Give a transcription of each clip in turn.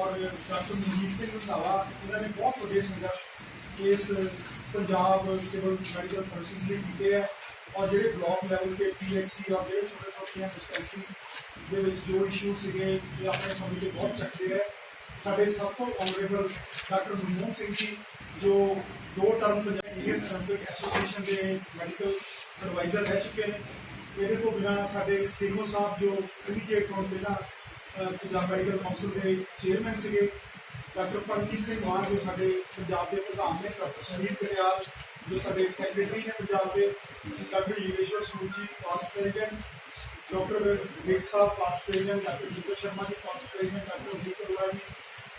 और डॉक्टर मनजीत सिंह रंधावा इन्होंने बहुत बड़े संघर्ष इस पंजाब सिविल मैडिकल सर्विसेज लिए किए हैं और जो ब्लॉक लैवल के PHC और जो छोटे छोटिया डिस्पेंसरीज जो इशू से अपने समय के बहुत चकते हैं। साढ़े सब तो ऑनरेबल डॉक्टर मनमोहन सिंह जी जो 2 टर्म इंडियन ओलंपिक एसोसीएशन के मैडिकल एडवाइजर रह चुके हैं। ये तो बिना साढ़े सीमो साहब जो इमीडिएट तौर पर ना पंजाब मैडिकल काउंसिल के चेयरमैन से डॉक्टर परमजीत सिंह मान जो साढ़े पंजाब के प्रधान ने, डॉक्टर सुनील करियाल जो साढ़े सैक्रटरी ने पंजाब के, doctor Yogeshwar Sood ji past president, doctor Vik साहब past president, doctor Deepak Sharma ji past president, doctor Ajit Arora ji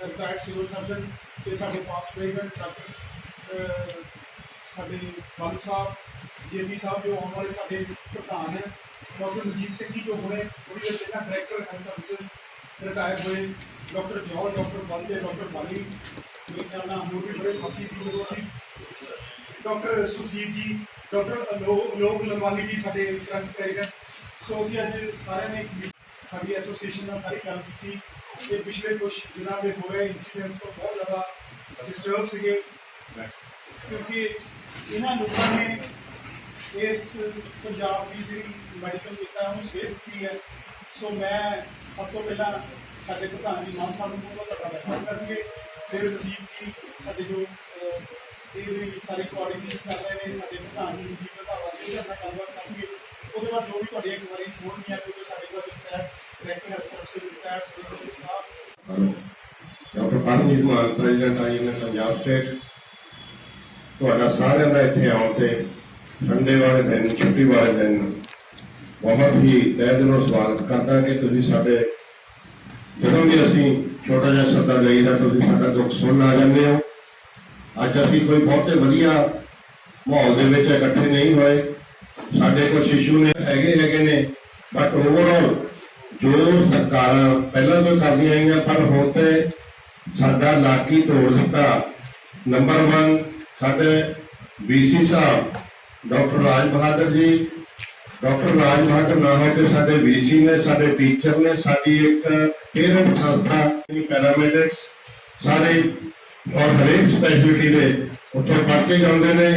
retired civil surgeon के साढ़े पास्ट प्रेजिडेंट, डॉक्टर साढ़े बल साहब JP साहब जो आने वाले साढ़े प्रधान है, डॉक्टर मनजीत सिंह जी जो हुए थोड़ी देर पहला डायरैक्टर हेल्थ सर्विसेज रिटायर हुए, डॉक्टर जॉर्ज, डॉक्टर बल, डॉक्टर बाली, मेरे ख्याल में होर भी बड़े साथी से, डॉक्टर सुरजीत जी, डॉक्टर लोक लंबाली जी साढ़े फ्रंट प्रेजिडेंट। सो अभी अज सारे ने साड़ी एसोसीएशन का सारी गल की पिछले कुछ दिनों में हो रहे इंसीडेंट्स को बहुत ज़्यादा डिस्टर्ब से, क्योंकि इन्होंने लोगों ने इस पंजाब की जी मैडिकल किता सेव की है। सो मैं सब तो पहला साढ़े प्रधान जी मान साहब को बहुत धन्यवाद करेंगे, फिर रजीव जी साढ़े जो सारे कोआर्डिनेशन कर रहे हैं, साढ़े प्रधान जी रजीव रंधावा जी गलबात करेंगे। उसके बाद जो भी थोड़ी एक बारी सुननी है क्योंकि साढ़े को डायरैक्टर हेल्थ सर्विस रिटायर्ड साहब डॉक्टर परमजीत मान प्रेजिडेंट आई ने पंजाब स्टेट ਤੁਹਾਡਾ ਸਾਰਿਆਂ ਦਾ ਇੱਥੇ ਆਉਣ ਤੇ ਸੰਡੇ ਵਾਲੇ ਦਿਨ ਛੁੱਟੀ ਵਾਲੇ ਦਿਨ ਬਹੁਤ ਹੀ ਤਹਿ ਦਿਲੋਂ ਸਵਾਗਤ ਕਰਦਾ ਕਿ ਤੁਸੀਂ ਸਾਡੇ ਜਦੋਂ ਵੀ ਅਸੀਂ ਛੋਟਾ ਜਿਹਾ ਸੱਦਾ ਲਈਦਾ ਤੁਸੀਂ ਸਾਡਾ ਦੁੱਖ ਸੁਣਨ ਆ ਜਾਂਦੇ ਹੋ। ਅੱਜ ਅਸੀਂ ਕੋਈ ਬਹੁਤੇ ਵਧੀਆ ਮਾਹੌਲ ਦੇ ਵਿੱਚ ਇਕੱਠੇ ਨਹੀਂ ਹੋਏ, ਸਾਡੇ ਕੁਝ ਇਸ਼ੂ ਨੇ ਹੈਗੇ ਨੇ, ਬਟ ਓਵਰਆਲ ਜੋ ਸਰਕਾਰਾਂ ਪਹਿਲਾਂ ਤੋਂ ਕਰਦੀਆਂ ਆਈਆਂ ਪਰ ਹੁਣ ਤੇ ਸਾਡਾ ਲਾਗੀ ਤੋੜ ਦਿੱਤਾ। ਨੰਬਰ 1 साढ़े BC साहब डॉक्टर राज बहादुर जी, डॉक्टर राज बहादुर ना होकर साढ़े BC ने, साढ़े टीचर ने, साड़ी एक पेरेंट संस्था पैरामेडिक्स सारे और हरेक स्पैशलिटी के उत्थे पढ़ के जाते हैं।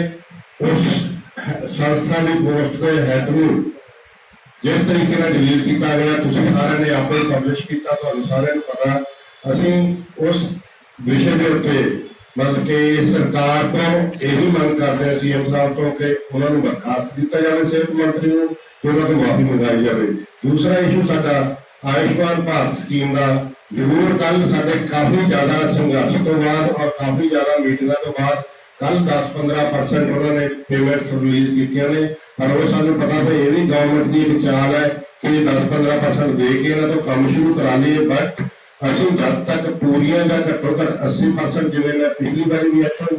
उस संस्था की पोस्ट के हैड में जिस तरीके डिलीट किया गया तुम सारे ने आप पब्लिश किया, तो सारे पता असी उस विषय के उत्ते मतलब कि सरकार तो यही मंग करते हैं CM साहब तो कि उन्होंने बर्खास्त किया जाए, सेहत मंत्री को उन्होंने माफी मंगाई जाए। दूसरा इशू साडा आयुष्मान भारत स्कीम का जरूर कल साढ़े काफी ज्यादा संघर्ष तो बाद और काफी ज्यादा मीटिंगों तो बाद कल 10-15% उन्होंने पेमेंट्स रिलीज की ने, पर वो सानू पता था ये भी गवर्नमेंट की एक चाल है कि 10-15% दे के इन्हों तो काम शुरू करा लिए। बट ਅਸੀਂ जब तक पूरियां का घट्टो घट 80% जिवें मैं पिछली बार भी इतों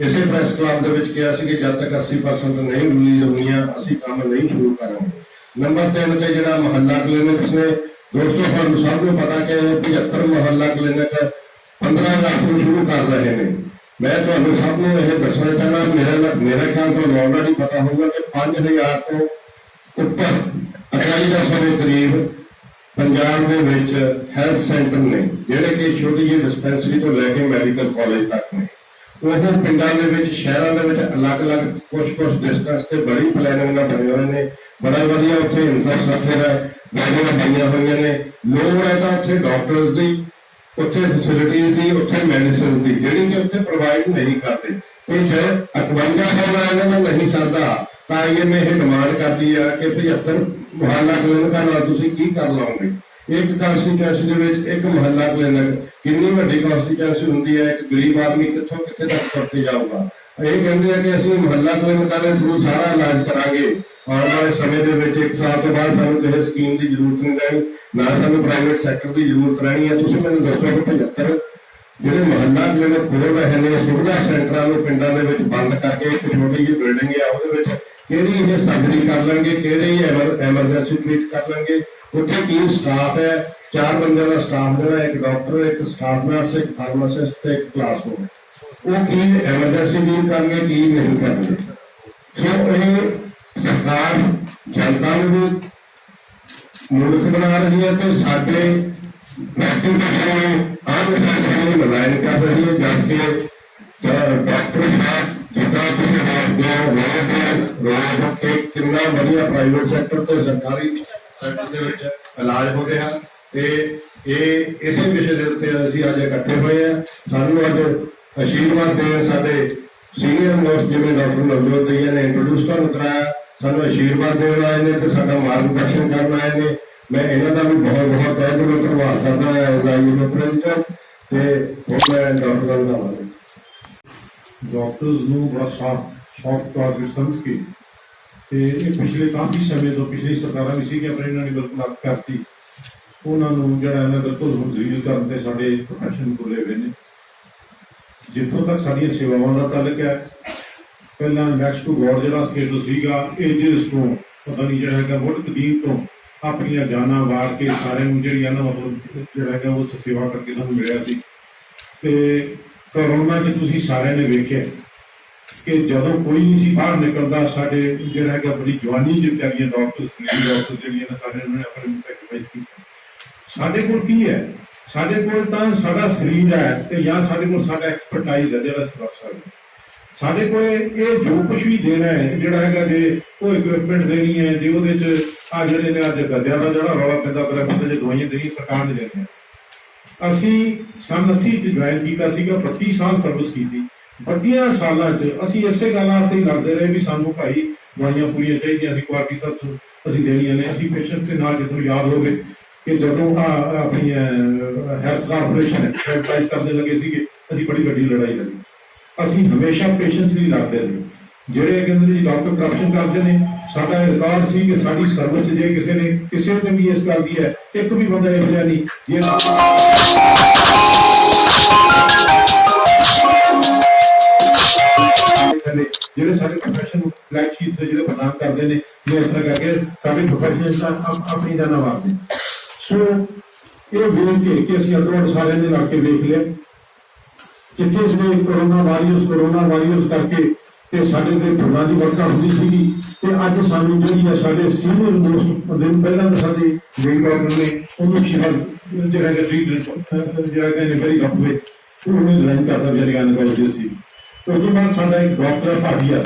इसे प्रेस क्लब के कहा कि जब तक 80% नहीं रिलीज होनियां असीं काम नहीं शुरू करांगे। नंबर 3 ते जिहड़ा मुहल्ला क्लिनिक्स ने दोस्तों सानूं सबनूं पता कि 75 मुहल्ला क्लिनिक 15 लाख ਤੋਂ शुरू कर रहे हैं। मैं तुहानूं सबनूं यह दसना चाहना, मेरा ख्याल तो ऑलरेडी पता होगा कि 5000 तो ऊपर 2800 के करीब पंजाब के हैल्थ सेंटर ने जोड़े कि छोटी जी डिस्पेंसरी तो लैके मैडिकल कॉलेज तक ने, वो पिंडों के शहरों के अलग अलग कुछ डिस्टेंस से बड़ी प्लैनिंग बने हुए हैं। बड़ा वधिया उत्थे इंफ्रास्ट्रक्चर है, बिल्डिंग बनिया हुई ने, लोड़ है तो उत्थे डॉक्टर्स की, उत्थे फैसिलिटीज की, उत्थे मेडिसिन की जी कि उत्थे प्रोवाइड नहीं करते। तो जो 51 इन्होंने नहीं सरदा तो IM यह डिमांड करती है कि 75 मुहल्ला क्लिनिकों तुसीं की कर लाओगे। एक कॉन्स्टिट्यूएंसी एक मुहल्ला क्लिनिक कितनी वड्डी कॉन्स्टिट्यूएंसी होंदी है, एक गरीब आदमी कितों कितने तक तुर के जाऊगा। ये कहते हैं कि असीं मुहल्ला क्लिनिकों के थ्रू सारा इलाज करांगे, आने वाले समय के 1 साल तो बाद सानूं किसी स्कीम की जरूरत नहीं रहनी, ना सानूं प्राइवेट सैक्टर की जरूरत रहनी है। तुसीं मैनूं दसो कि 75 ਜਿਹੜੇ ਮੁਹੱਲਾ ਕਲੀਨਿਕ ਖੋਲ ਰਹੇ ਨੇ ਸੁਵਿਧਾ ਸੈਂਟਰਾਂ ਨੂੰ ਪਿੰਡਾਂ ਦੇ ਵਿੱਚ ਬੰਦ ਕਰਕੇ ਇੱਕ ਛੋਟੀ ਜਿਹੀ ਬਿਲਡਿੰਗ ਹੈ ਉਹਦੇ ਵਿੱਚ ਕਿਹੜੀ ਇਹ ਸਰਜਰੀ ਕਰ ਲੈਣਗੇ, ਕਿਹੜੀ ਐਮਰਜੈਂਸੀ ਟ੍ਰੀਟ ਕਰ ਲੈਣਗੇ, ਉੱਥੇ ਕੀ ਸਟਾਫ ਹੈ, 4 ਬੰਦਿਆਂ ਦਾ ਸਟਾਫ ਜਿਹੜਾ ਇੱਕ ਡਾਕਟਰ, ਇੱਕ ਸਟਾਫ ਨਰਸ, ਇੱਕ ਫਾਰਮਾਸਿਸਟ ਤੇ ਇੱਕ ਕਲਾਸਰੂਮ, ਉਹ ਕੀ ਐਮਰਜੈਂਸੀ ਡੀਲ ਕਰਨਗੇ ਕੀ ਨਹੀਂ ਕਰਨਗੇ। ਸੋ ਇਹ ਸਰਕਾਰ ਜਨਤਾ ਨੂੰ ਵੀ ਮੂਰਖ ਬਣਾ ਰਹੀ ਹੈ ਤੇ ਸਾਡੇ व्यक्ति आम के साथ लड़ाई कर रही है, जबकि डॉक्टर साहब जितना ਤੁਸੀਂ ਦੇਖਦੇ ਹੋ ਰੋਜ਼ ਤੇ ਕਿੰਨਾ ਵਧੀਆ ਪ੍ਰਾਈਵੇਟ ਸੈਕਟਰ ਤੇ ਸਰਕਾਰੀ ਸੈਕਟਰ ਦੇ ਵਿੱਚ ਇਲਾਜ ਹੋ ਰਿਹਾ ਤੇ ਇਹ ਇਸੇ ਵਿਸ਼ੇ ਦੇ ਉੱਤੇ ਅਸੀਂ ਅੱਜ ਇਕੱਠੇ ਹੋਏ ਆ। ਸਾਨੂੰ ਅੱਜ ਆਸ਼ੀਰਵਾਦ ਦੇਣ ਸਾਡੇ ਸੀਨੀਅਰ ਮੋਸਟ ਜਿਵੇਂ ਡਾਕਟਰ ਨਵਜੋਤ ਦਈਆ ਨੇ ਇੰਟਰੋਡਿਊਸ ਕਰਨ ਕਰਾਇਆ, ਸਾਨੂੰ ਆਸ਼ੀਰਵਾਦ ਦੇਣ ਆਏ ਨੇ ਤੇ ਸਾਡਾ ਮਾਰਗਦਰਸ਼ਨ ਕਰਨ ਆਏ ਨੇ। ਮੈਂ ਇਹਨਾਂ ਦਾ ਵੀ ਬਹੁਤ ਬਹੁਤ ਤਹਿ ਦਿਲੋਂ ਧੰਨਵਾਦ ਕਰਦਾ ਹਾਂ ਰਾਜੀ ਦੇ ਪ੍ਰੈਜ਼ੀਡੈਂਟ ਤੇ ਹੁਣ ਮੈਂ ਡਾਕਟਰ ਦਾ ਧੰਨਵਾਦ। ਡਾਕਟਰਸ ਨੂੰ ਬੜਾ ਸ਼ੌਕ ਟਾਰਗੇਟ ਸਮਝ ਕੇ ਤੇ ਇਹ ਪਿਛਲੇ ਕਾਫੀ ਸਮੇਂ ਤੋਂ ਪਿਛਲੀ ਸਰਕਾਰਾਂ ਵੀ ਸੀਗੀਆਂ ਪਰ ਇਹਨਾਂ ਨੇ ਬਿਲਕੁਲ ਅੱਖ ਕਰਤੀ। ਉਹਨਾਂ ਨੂੰ ਜਿਹੜਾ ਇਹਨਾਂ ਬਿਲਕੁਲ ਹੁਣ ਰਿਲੀਜ਼ ਕਰਨ ਤੇ ਸਾਡੇ ਪ੍ਰੋਫੈਸ਼ਨ ਖੁੱਲੇ ਹੋਏ ਨੇ। ਜਿੱਥੋਂ ਤੱਕ ਸਾਡੀਆਂ ਸੇਵਾਵਾਂ ਦਾ ਤਾਲੁਕ ਹੈ, ਪਹਿਲਾਂ ਨੈਕਸਟ ਟੂ ਗੋਡ ਜਿਹੜਾ ਸਟੇਟਸ ਸੀਗਾ ਏਜਸ ਤੋਂ ਪਤਾ ਨਹੀਂ ਜਿਹੜਾ ਹੈਗਾ ਮੁੱਢ ਕਦੀਮ ਤੋਂ ਆਪਣੀਆਂ ਜਾਨਾਂ ਵਾਰ ਕੇ ਸਾਰਿਆਂ ਨੂੰ ਜਿਹੜੀਆਂ ਨਾ ਮਤਲਬ ਜਿਹੜਾ ਹੈਗਾ ਉਹ ਸੇਵਾ ਕਰਕੇ ਸਾਨੂੰ ਮਿਲਿਆ ਸੀ। ਤੇ ਕਰੋਨਾ 'ਚ ਤੁਸੀਂ ਸਾਰਿਆਂ ਨੇ ਵੇਖਿਆ ਕਿ ਜਦੋਂ ਕੋਈ ਨਹੀਂ ਸੀ ਬਾਹਰ ਨਿਕਲਦਾ, ਸਾਡੇ ਜਿਹੜਾ ਹੈਗਾ ਬੜੀ ਜਵਾਨੀ 'ਚ ਵਿਚਾਰੀਆਂ ਡਾਕਟਰਸ ਜਿਹੜੀਆਂ ਨੇ ਸਾਰਿਆਂ ਨੇ ਆਪਣੇ ਸੈਕਰੀਫਾਈਸ ਕੀਤਾ। ਸਾਡੇ ਕੋਲ ਕੀ ਹੈ? ਸਾਡੇ ਕੋਲ ਤਾਂ ਸਾਡਾ ਸਰੀਰ ਹੈ ਤੇ ਜਾਂ ਸਾਡੇ ਕੋਲ ਸਾਡਾ ਐਕਸਪਰਟਾਈਜ਼ ਹੈ ਜਿਹੜਾ ਸਾਡੇ ਕੋਲ ਇਹ ਜੋ ਕੁਝ ਵੀ ਦੇਣਾ ਹੈ ਜਿਹੜਾ ਹੈਗਾ ਜੇ ਉਹ ਇਕਵਿਪਮੈਂਟ ਦੇਣੀ ਹੈ, ਜੇ ਉਹਦੇ 'ਚ ਆ ਜਿਹੜੇ ਨੇ ਅੱਜ ਗੱਦਿਆਂ ਦਾ ਜਿਹੜਾ ਰੌਲਾ ਪੈਂਦਾ ਪਿਆ ਜੇ ਦਵਾਈਆਂ ਦੇਣੀਆਂ ਸਰਕਾਰ ਨੇ ਦੇਣੀਆਂ। ਅਸੀਂ ਸੰਨ 80 'ਚ ਜੁਆਇਨ ਕੀਤਾ ਸੀਗਾ, 32 ਸਾਲ ਸਰਵਿਸ ਕੀਤੀ। 32 ਸਾਲਾਂ 'ਚ ਅਸੀਂ ਇਸੇ ਗੱਲ ਵਾਸਤੇ ਹੀ ਲੜਦੇ ਰਹੇ ਵੀ ਸਾਨੂੰ ਭਾਈ ਦਵਾਈਆਂ ਪੂਰੀਆਂ ਚਾਹੀਦੀਆਂ, ਅਸੀਂ ਕੁਆਲਿਟੀ ਸਭ ਅਸੀਂ ਦੇਣੀਆਂ ਨੇ। ਅਸੀਂ ਪੇਸ਼ੈਂਟਸ ਦੇ ਨਾਲ ਜਦੋਂ ਯਾਦ ਹੋਵੇ ਕਿ ਜਦੋਂ ਆਪਣੀ ਹੈਲਥ ਕਾਰਪੋਰੇਸ਼ਨ ਐਡਵਰਟਾਈਜ਼ ਕਰਦੇ ਲੱਗੇ ਸੀਗੇ, ਅਸੀਂ ਬੜੀ ਵੱਡੀ ਲੜਾਈ ਲੜੀ। ਅਸੀਂ ਹਮੇਸ਼ਾ ਪੇਸ਼ੈਂਟਸ ਲਈ ਲੜਦੇ ਰਹੇ। ਜਿਹੜੇ ਕਹਿੰਦੇ ਜੀ ਡਾਕਟਰ ਕਰਪਸ਼ਨ ਕਰਦੇ ਨੇ, ਸਾਡਾ ਰਿਕਾਰਡ ਸੀ ਕਿ ਸਾਡੀ ਸਰਵਿਸ ਜੇ ਕਿਸੇ ਨੇ ਕਿਸੇ ਤੇ ਵੀ ਇਸ ਗੱਲ ਦੀ ਹੈ, ਇੱਕ ਵੀ ਬੰਦਾ ਇਹੋ ਜਿਹਾ ਨਹੀਂ ਜਿਹੜੇ ਸਾਡੇ ਪ੍ਰੋਫੈਸ਼ਨ ਨੂੰ ਫਲੈਗ ਸ਼ੀਟ ਤੇ ਜਿਹੜੇ ਬਦਨਾਮ ਕਰਦੇ ਨੇ, ਇਹ ਇਸ ਤਰ੍ਹਾਂ ਕਰਕੇ ਸਾਡੇ ਪ੍ਰੋਫੈਸ਼ਨਲ ਆਪਣੀ ਜਾਨਾਂ ਵਾਰਦੇ। ਸੋ ਇਹ ਵੇਖ ਕੇ ਅਸੀਂ ਅੱਡੋ ਅੱਡ ਸਾਰਿਆਂ ਨੇ ਲੜ ਕੇ ਵੇਖ ਲਿਆ ਕਿੱਥੇ ਸੀ ਕਰੋਨਾ ਵਾਰੀਅਰਸ ਕਰਕੇ ਤੇ ਸਾਡੇ ਤੇ ਫੁੱਲਾਂ ਦੀ ਵਰਖਾ ਹੁੰਦੀ ਸੀਗੀ। ਤੇ ਅੱਜ ਸਾਨੂੰ ਜਿਹੜੀ ਹੈ ਸਾਡੇ ਸੀਨੀਅਰ ਮੋਸਟ ਦਿਨ ਪਹਿਲਾਂ ਸਾਡੇ ਮੇਨ ਡਾਕਟਰ ਨੇ ਉਹਨੂੰ ਸ਼ਿਵਰ ਜਿਹੜਾ ਕਿ ਟ੍ਰੀਟਮੈਂਟ ਜਿਹੜਾ ਕਿ ਵੈਰੀ ਰਫ ਵੇ ਉਹਨੇ ਲਾਈਨ ਕਰਦਾ ਜਿਹੜੀ ਗੱਲ ਕਰਦੇ ਸੀ। ਉਸ ਤੋਂ ਬਾਅਦ ਸਾਡਾ ਇੱਕ ਡਾਕਟਰ ਭਾਟੀਆ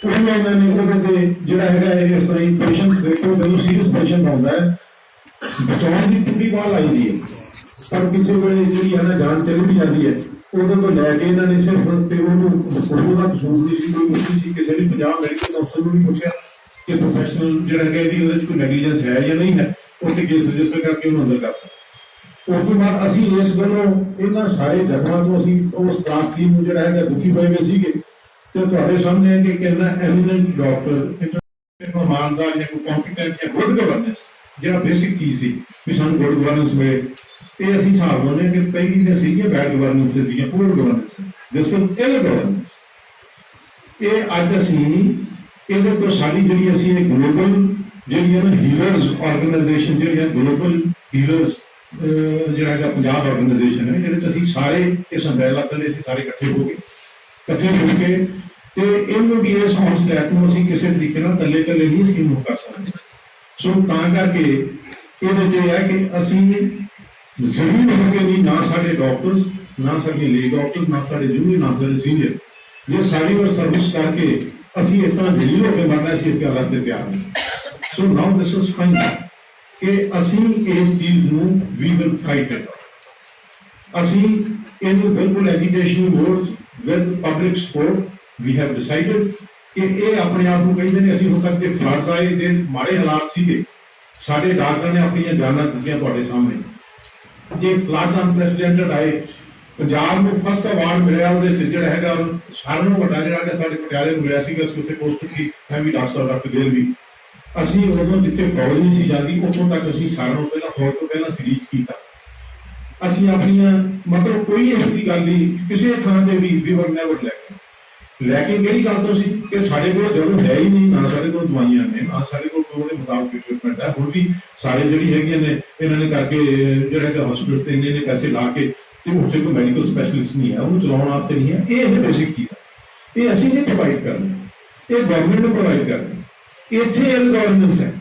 ਉਹਨਾਂ ਨੇ ਉਹਦੇ ਜਿਹੜਾ ਹੈਗਾ ਇਸ ਤਰ੍ਹਾਂ ਹੀ ਪੇਸ਼ੈਂਟਸ ਦੇਖੋ ਜਦੋਂ ਸੀਰੀਅਸ ਪੇਸ਼ੈਂਟ ਆਉਂਦਾ ਹੈ ਬਚਾਉਣ ਦੀ ਪੂਰੀ ਬਾਲ ਆਈ ਦੀ ਹੈ, ਪਰ ਕਿਸੇ ਵੇਲੇ ਜਿਹੜੀ ਹੈ ਨਾ ਜਾਨ ਚਲੀ ਵੀ ਜਾਂਦੀ ਹੈ। ਉਦੋਂ ਤੋਂ ਲੈ ਕੇ ਇਹਨਾਂ ਨੇ ਸਿਰਫ ਤੇ ਉਹਨੂੰ ਉਹਦਾ ਕਸੂਰ ਨਹੀਂ ਸੀ, ਕੋਈ ਮੁਸ਼ਕਿਲ ਸੀ। ਕਿਸੇ ਨੇ ਪੰਜਾਬ ਮੈਡੀਕਲ ਅਫਸਰ ਨੂੰ ਵੀ ਪੁੱਛਿਆ ਕਿ ਪ੍ਰੋਫੈਸ਼ਨਲ ਜਿਹੜਾ ਹੈਗਾ ਇਹਦੀ ਉਹਦੇ 'ਚ ਕੋਈ ਨੈਗਲੀਜੈਂਸ ਹੈ ਜਾਂ ਨਹੀਂ ਹੈ, ਉੱਥੇ ਕੇਸ ਰਜਿਸਟਰ ਕਰਕੇ ਉਹਨੂੰ ਅੰਦਰ ਕਰਤਾ। ਉਸ ਤੋਂ ਬਾਅਦ ਅਸੀਂ ਇਸ ਗੱਲੋਂ ਇਹਨਾਂ ਸਾਰੇ ਜ਼ਖਮਾਂ ਤੋਂ ਅਸੀਂ ਉਸ ਸਟਾਫ ਟੀਮ ਨੂੰ ਜਿਹੜਾ ਹੈਗਾ ਦੁਖੀ ਹੋਏ ਹੋਏ ਸੀਗੇ। ਤੇ ਤੁਹਾਡੇ ਸਾਹਮਣੇ ਕਿ ਕਿੰਨਾ ਐਮੀਨੈਂਟ ਡਾਕਟਰ ਇਮਾਨਦਾਰ ਜਾਂ ਕੋਈ ਕੰਪੀਟੈਂਟ ਜਾਂ ਗੁੱਡ ਗਵਰਨੈਂਸ ਜਿਹੜਾ ਬੇਸਿਕ ਚੀਜ਼ ਸੀ ਵੀ ਸਾਨੂੰ ਗੁੱਡ ਗਵਰਨੈਂਸ ਮਿਲੇ। ਇਹ ਅਸੀਂ ਹਿਸਾਬ ਲਾਉਂਦੇ ਕਿ ਪਹਿਲੀ ਤਾਂ ਸੀਗੀਆਂ ਬੈਡ ਗਵਰਨੈਂਸ ਸੀਗੀਆਂ, ਪੂਰ governance, this is ill governance. ਇਹ ਅੱਜ ਅਸੀਂ ਇਹਦੇ ਤੋਂ ਸਾਡੀ ਜਿਹੜੀ ਅਸੀਂ ਗਲੋਬਲ ਜਿਹੜੀਆਂ ਨਾ ਹੀਲਰਸ ਆਰਗੇਨਾਈਜੇਸ਼ਨ ਜਿਹੜੀਆਂ ਗਲੋਬਲ ਹੀਲਰਸ ਜਿਹੜਾ ਹੈਗਾ ਪੰਜਾਬ ਆਰਗੇਨਾਈਜੇਸ਼ਨ ਹੈ, ਜਿਹਦੇ 'ਚ ਅਸੀਂ ਸਾਰੇ ਇਸ ਅੰਬਰੇਲਾ ਥੱਲੇ ਅਸੀਂ ਸਾਰੇ ਇਕੱਠੇ ਹੋ ਕੇ ਤੇ ਇਹਨੂੰ ਵੀ ਇਸ ਹੌਸਲੇ ਨੂੰ ਅਸੀਂ ਕਿਸੇ ਤਰੀਕੇ ਨਾਲ ਇਕੱਲੇ ਨਹੀਂ ਅਸੀਂ ਮੂਵ ਕਰ ਸਕਦੇ। ਸੋ ਤਾਂ ਕਰਕੇ ਇਹਦੇ 'ਚ ਇਹ ਹੈ ਕਿ ਅਸੀਂ ਜ਼ਰੂਰ ਹੋ ਕੇ ਨਹੀਂ, ਨਾ ਸਾਡੇ ਡਾਕਟਰਸ, ਨਾ ਸਾਡੇ ਲੇ ਡਾਕਟਰਸ, ਨਾ ਸਾਡੇ ਜੂਨੀਅਰ, ਨਾ ਸਾਡੇ ਸੀਨੀਅਰ, ਜੇ ਸਾਰੀ ਵਾਰ ਸਰਵਿਸ ਕਰਕੇ ਅਸੀਂ ਇਸ ਤਰ੍ਹਾਂ ਜਲੀਲ ਹੋ ਕੇ ਮਰਨਾ ਸੀ, ਇਸ ਗੱਲ ਵਾਸਤੇ ਤਿਆਰ ਨਹੀਂ। ਸੋ ਨਾਓ ਦਿਸ ਇਜ਼ ਫਾਈਨ ਕਿ ਅਸੀਂ ਇਸ ਚੀਜ਼ ਨੂੰ ਵੀ ਵਿਲ ਫਾਈਟ ਇਟ। ਅਸੀਂ ਇਹਨੂੰ ਬਿਲਕੁਲ education board with public support we have decided ਕਿ ਇਹ ਆਪਣੇ ਆਪ ਨੂੰ ਕਹਿੰਦੇ ਨੇ ਅਸੀਂ ਹੁਣ ਤੱਕ ਤੇ ਫਲੱਡ ਆਏ ਦੇ ਮਾੜੇ ਹਾਲਾਤ ਸੀਗੇ, ਸਾਡੇ ਡਾਕਟਰਾਂ ਨੇ ਆਪਣੀਆਂ ਜਾਨਾਂ ਦਿੱਤੀਆਂ ਤੁਹਾਡੇ ਸਾਹਮਣੇ। ਜੇ ਫਲੱਡ ਅਨਪ੍ਰੈਸੀਡੈਂਟਡ ਆਏ, ਪੰਜਾਬ ਨੂੰ ਫਸਟ ਅਵਾਰਡ ਮਿਲਿਆ ਉਹਦੇ 'ਚ ਜਿਹੜਾ ਹੈਗਾ ਸਾਰਿਆਂ ਨੂੰ ਵੱਡਾ ਜਿਹੜਾ ਹੈਗਾ ਸਾਡੇ ਪਟਿਆਲੇ ਨੂੰ ਮਿਲਿਆ ਸੀਗਾ। ਉੱਥੇ ਪੋਸਟ ਸੀ ਮੈਂ ਵੀ ਡਾਕਟਰ ਗਿੱਲ ਵੀ। ਅਸੀਂ ਉਦੋਂ ਜਿੱਥੇ ਫੌਜ ਨਹੀਂ ਸੀ ਜਾਂਦੀ ਉੱਥੋਂ ਤੱਕ ਅਸੀਂ ਸਾਰਿਆਂ ਨੂੰ ਪਹਿਲਾਂ ਫੌਜ ਤੋਂ ਪਹਿਲਾਂ ਸੀ ਰੀਚ ਕੀਤਾ। ਅਸੀਂ ਆਪਣੀਆਂ ਮਤਲਬ ਕੋਈ ਇਹੋ ਜਿਹੀ ਗੱਲ ਨਹੀਂ ਕਿਸੇ ਥਾਂ ਤੇ ਵੀ ਨੈਵਰ ਲੈ ਕੇ ਕਿਹੜੀ ਗੱਲ ਤੋਂ ਸੀ ਕਿ ਸਾਡੇ ਕੋਲ ਜਦੋਂ ਹੈ ਹੀ ਨਹੀਂ, ਨਾ ਸਾਡੇ ਕੋਲ ਦਵਾਈਆਂ ਨੇ, ਨਾ ਸਾਡੇ ਕੋਲ ਉਹਦੇ ਮੁਤਾਬਕ ਇਕਵਿਪਮੈਂਟ ਹੈ। ਹੁਣ ਵੀ ਸਾਰੇ ਜਿਹੜੀ ਹੈਗੀਆਂ ਨੇ ਇਹਨਾਂ ਨੇ ਕਰਕੇ ਜਿਹੜਾ ਹੈਗਾ ਹਸਪੀਟਲ ਤੇ ਇੰਨੇ ਪੈਸੇ ਲਾ ਕੇ ਤੇ ਉੱਥੇ ਕੋਈ ਮੈਡੀਕਲ ਸਪੈਸ਼ਲਿਸਟ ਨਹੀਂ ਹੈ, ਉਹਨੂੰ ਚਲਾਉਣ ਵਾਸਤੇ ਨਹੀਂ ਹੈ। ਇਹ ਬੇਸਿਕ ਚੀਜ਼ ਹੈ, ਇਹ ਅਸੀਂ ਨਹੀਂ ਪ੍ਰੋਵਾਈਡ ਕਰਨੀ, ਇਹ ਗਵਰਨਮੈਂਟ ਨੂੰ ਪ੍ਰੋਵਾਈਡ ਕਰਨੀ। ਇੱਥੇ ਇਹ ਗਵਰਨੈਂਸ ਹੈ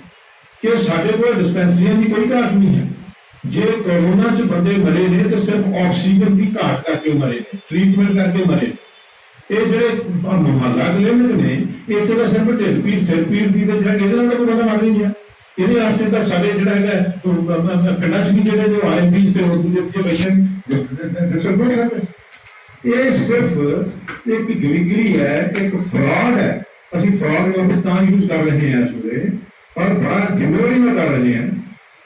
ਕਿ ਸਾਡੇ ਕੋਲ ਡਿਸਪੈਂਸਰੀਆਂ ਦੀ ਕੋਈ ਘਾਟ ਨਹੀਂ ਹੈ, ਜੇ ਕੋਰੋਨਾ ਚ ਬੰਦੇ ਮਰੇ ਨੇ ਤੇ ਸਿਰਫ ਆਕਸੀਜਨ ਦੀ ਘਾਟ ਕਰਕੇ ਮਰੇ ਨੇ, ਟ੍ਰੀਟਮੈਂਟ ਕਰਕੇ ਮਰੇ ਨੇ। ਇਹ ਜਿਹੜੇ ਮੁਹੱਲਾ ਕਲੀਨਿਕ ਨੇ ਇੱਥੇ ਤਾਂ ਸਿਰਫ ਢਿੱਡ ਪੀੜ ਸਿਰ ਪੀੜ ਦੀ ਤੇ ਜਿਹੜਾ ਇਹਦੇ ਨਾਲ ਤਾਂ ਕੋਈ ਬੰਦਾ ਮਰ ਨਹੀਂ ਗਿਆ। ਇਹਦੇ ਵਾਸਤੇ ਤਾਂ ਸਾਡੇ ਜਿਹੜਾ ਹੈਗਾ ਪਿੰਡਾਂ 'ਚ ਵੀ ਜਿਹੜੇ ਜੋ ਆਰਐਮਪੀਸ ਤੇ ਹੋਰ ਦੂਜੇ ਬੈਠੇ ਇਹ ਸਿਰਫ ਇੱਕ ਗਿਰੀਗਿਰੀ ਹੈ, ਇੱਕ ਫਰਾਡ ਹੈ। ਅਸੀਂ ਫਰਾਡ ਨੂੰ ਤਾਂ ਯੂਜ਼ ਕਰ ਰਹੇ ਹਾਂ ਇਸ ਵੇਲੇ, ਪਰ ਬੜਾ ਜ਼ਿੰਮੇਵਾਰੀ ਨਾਲ ਕਰ ਰਹੇ ਹਾਂ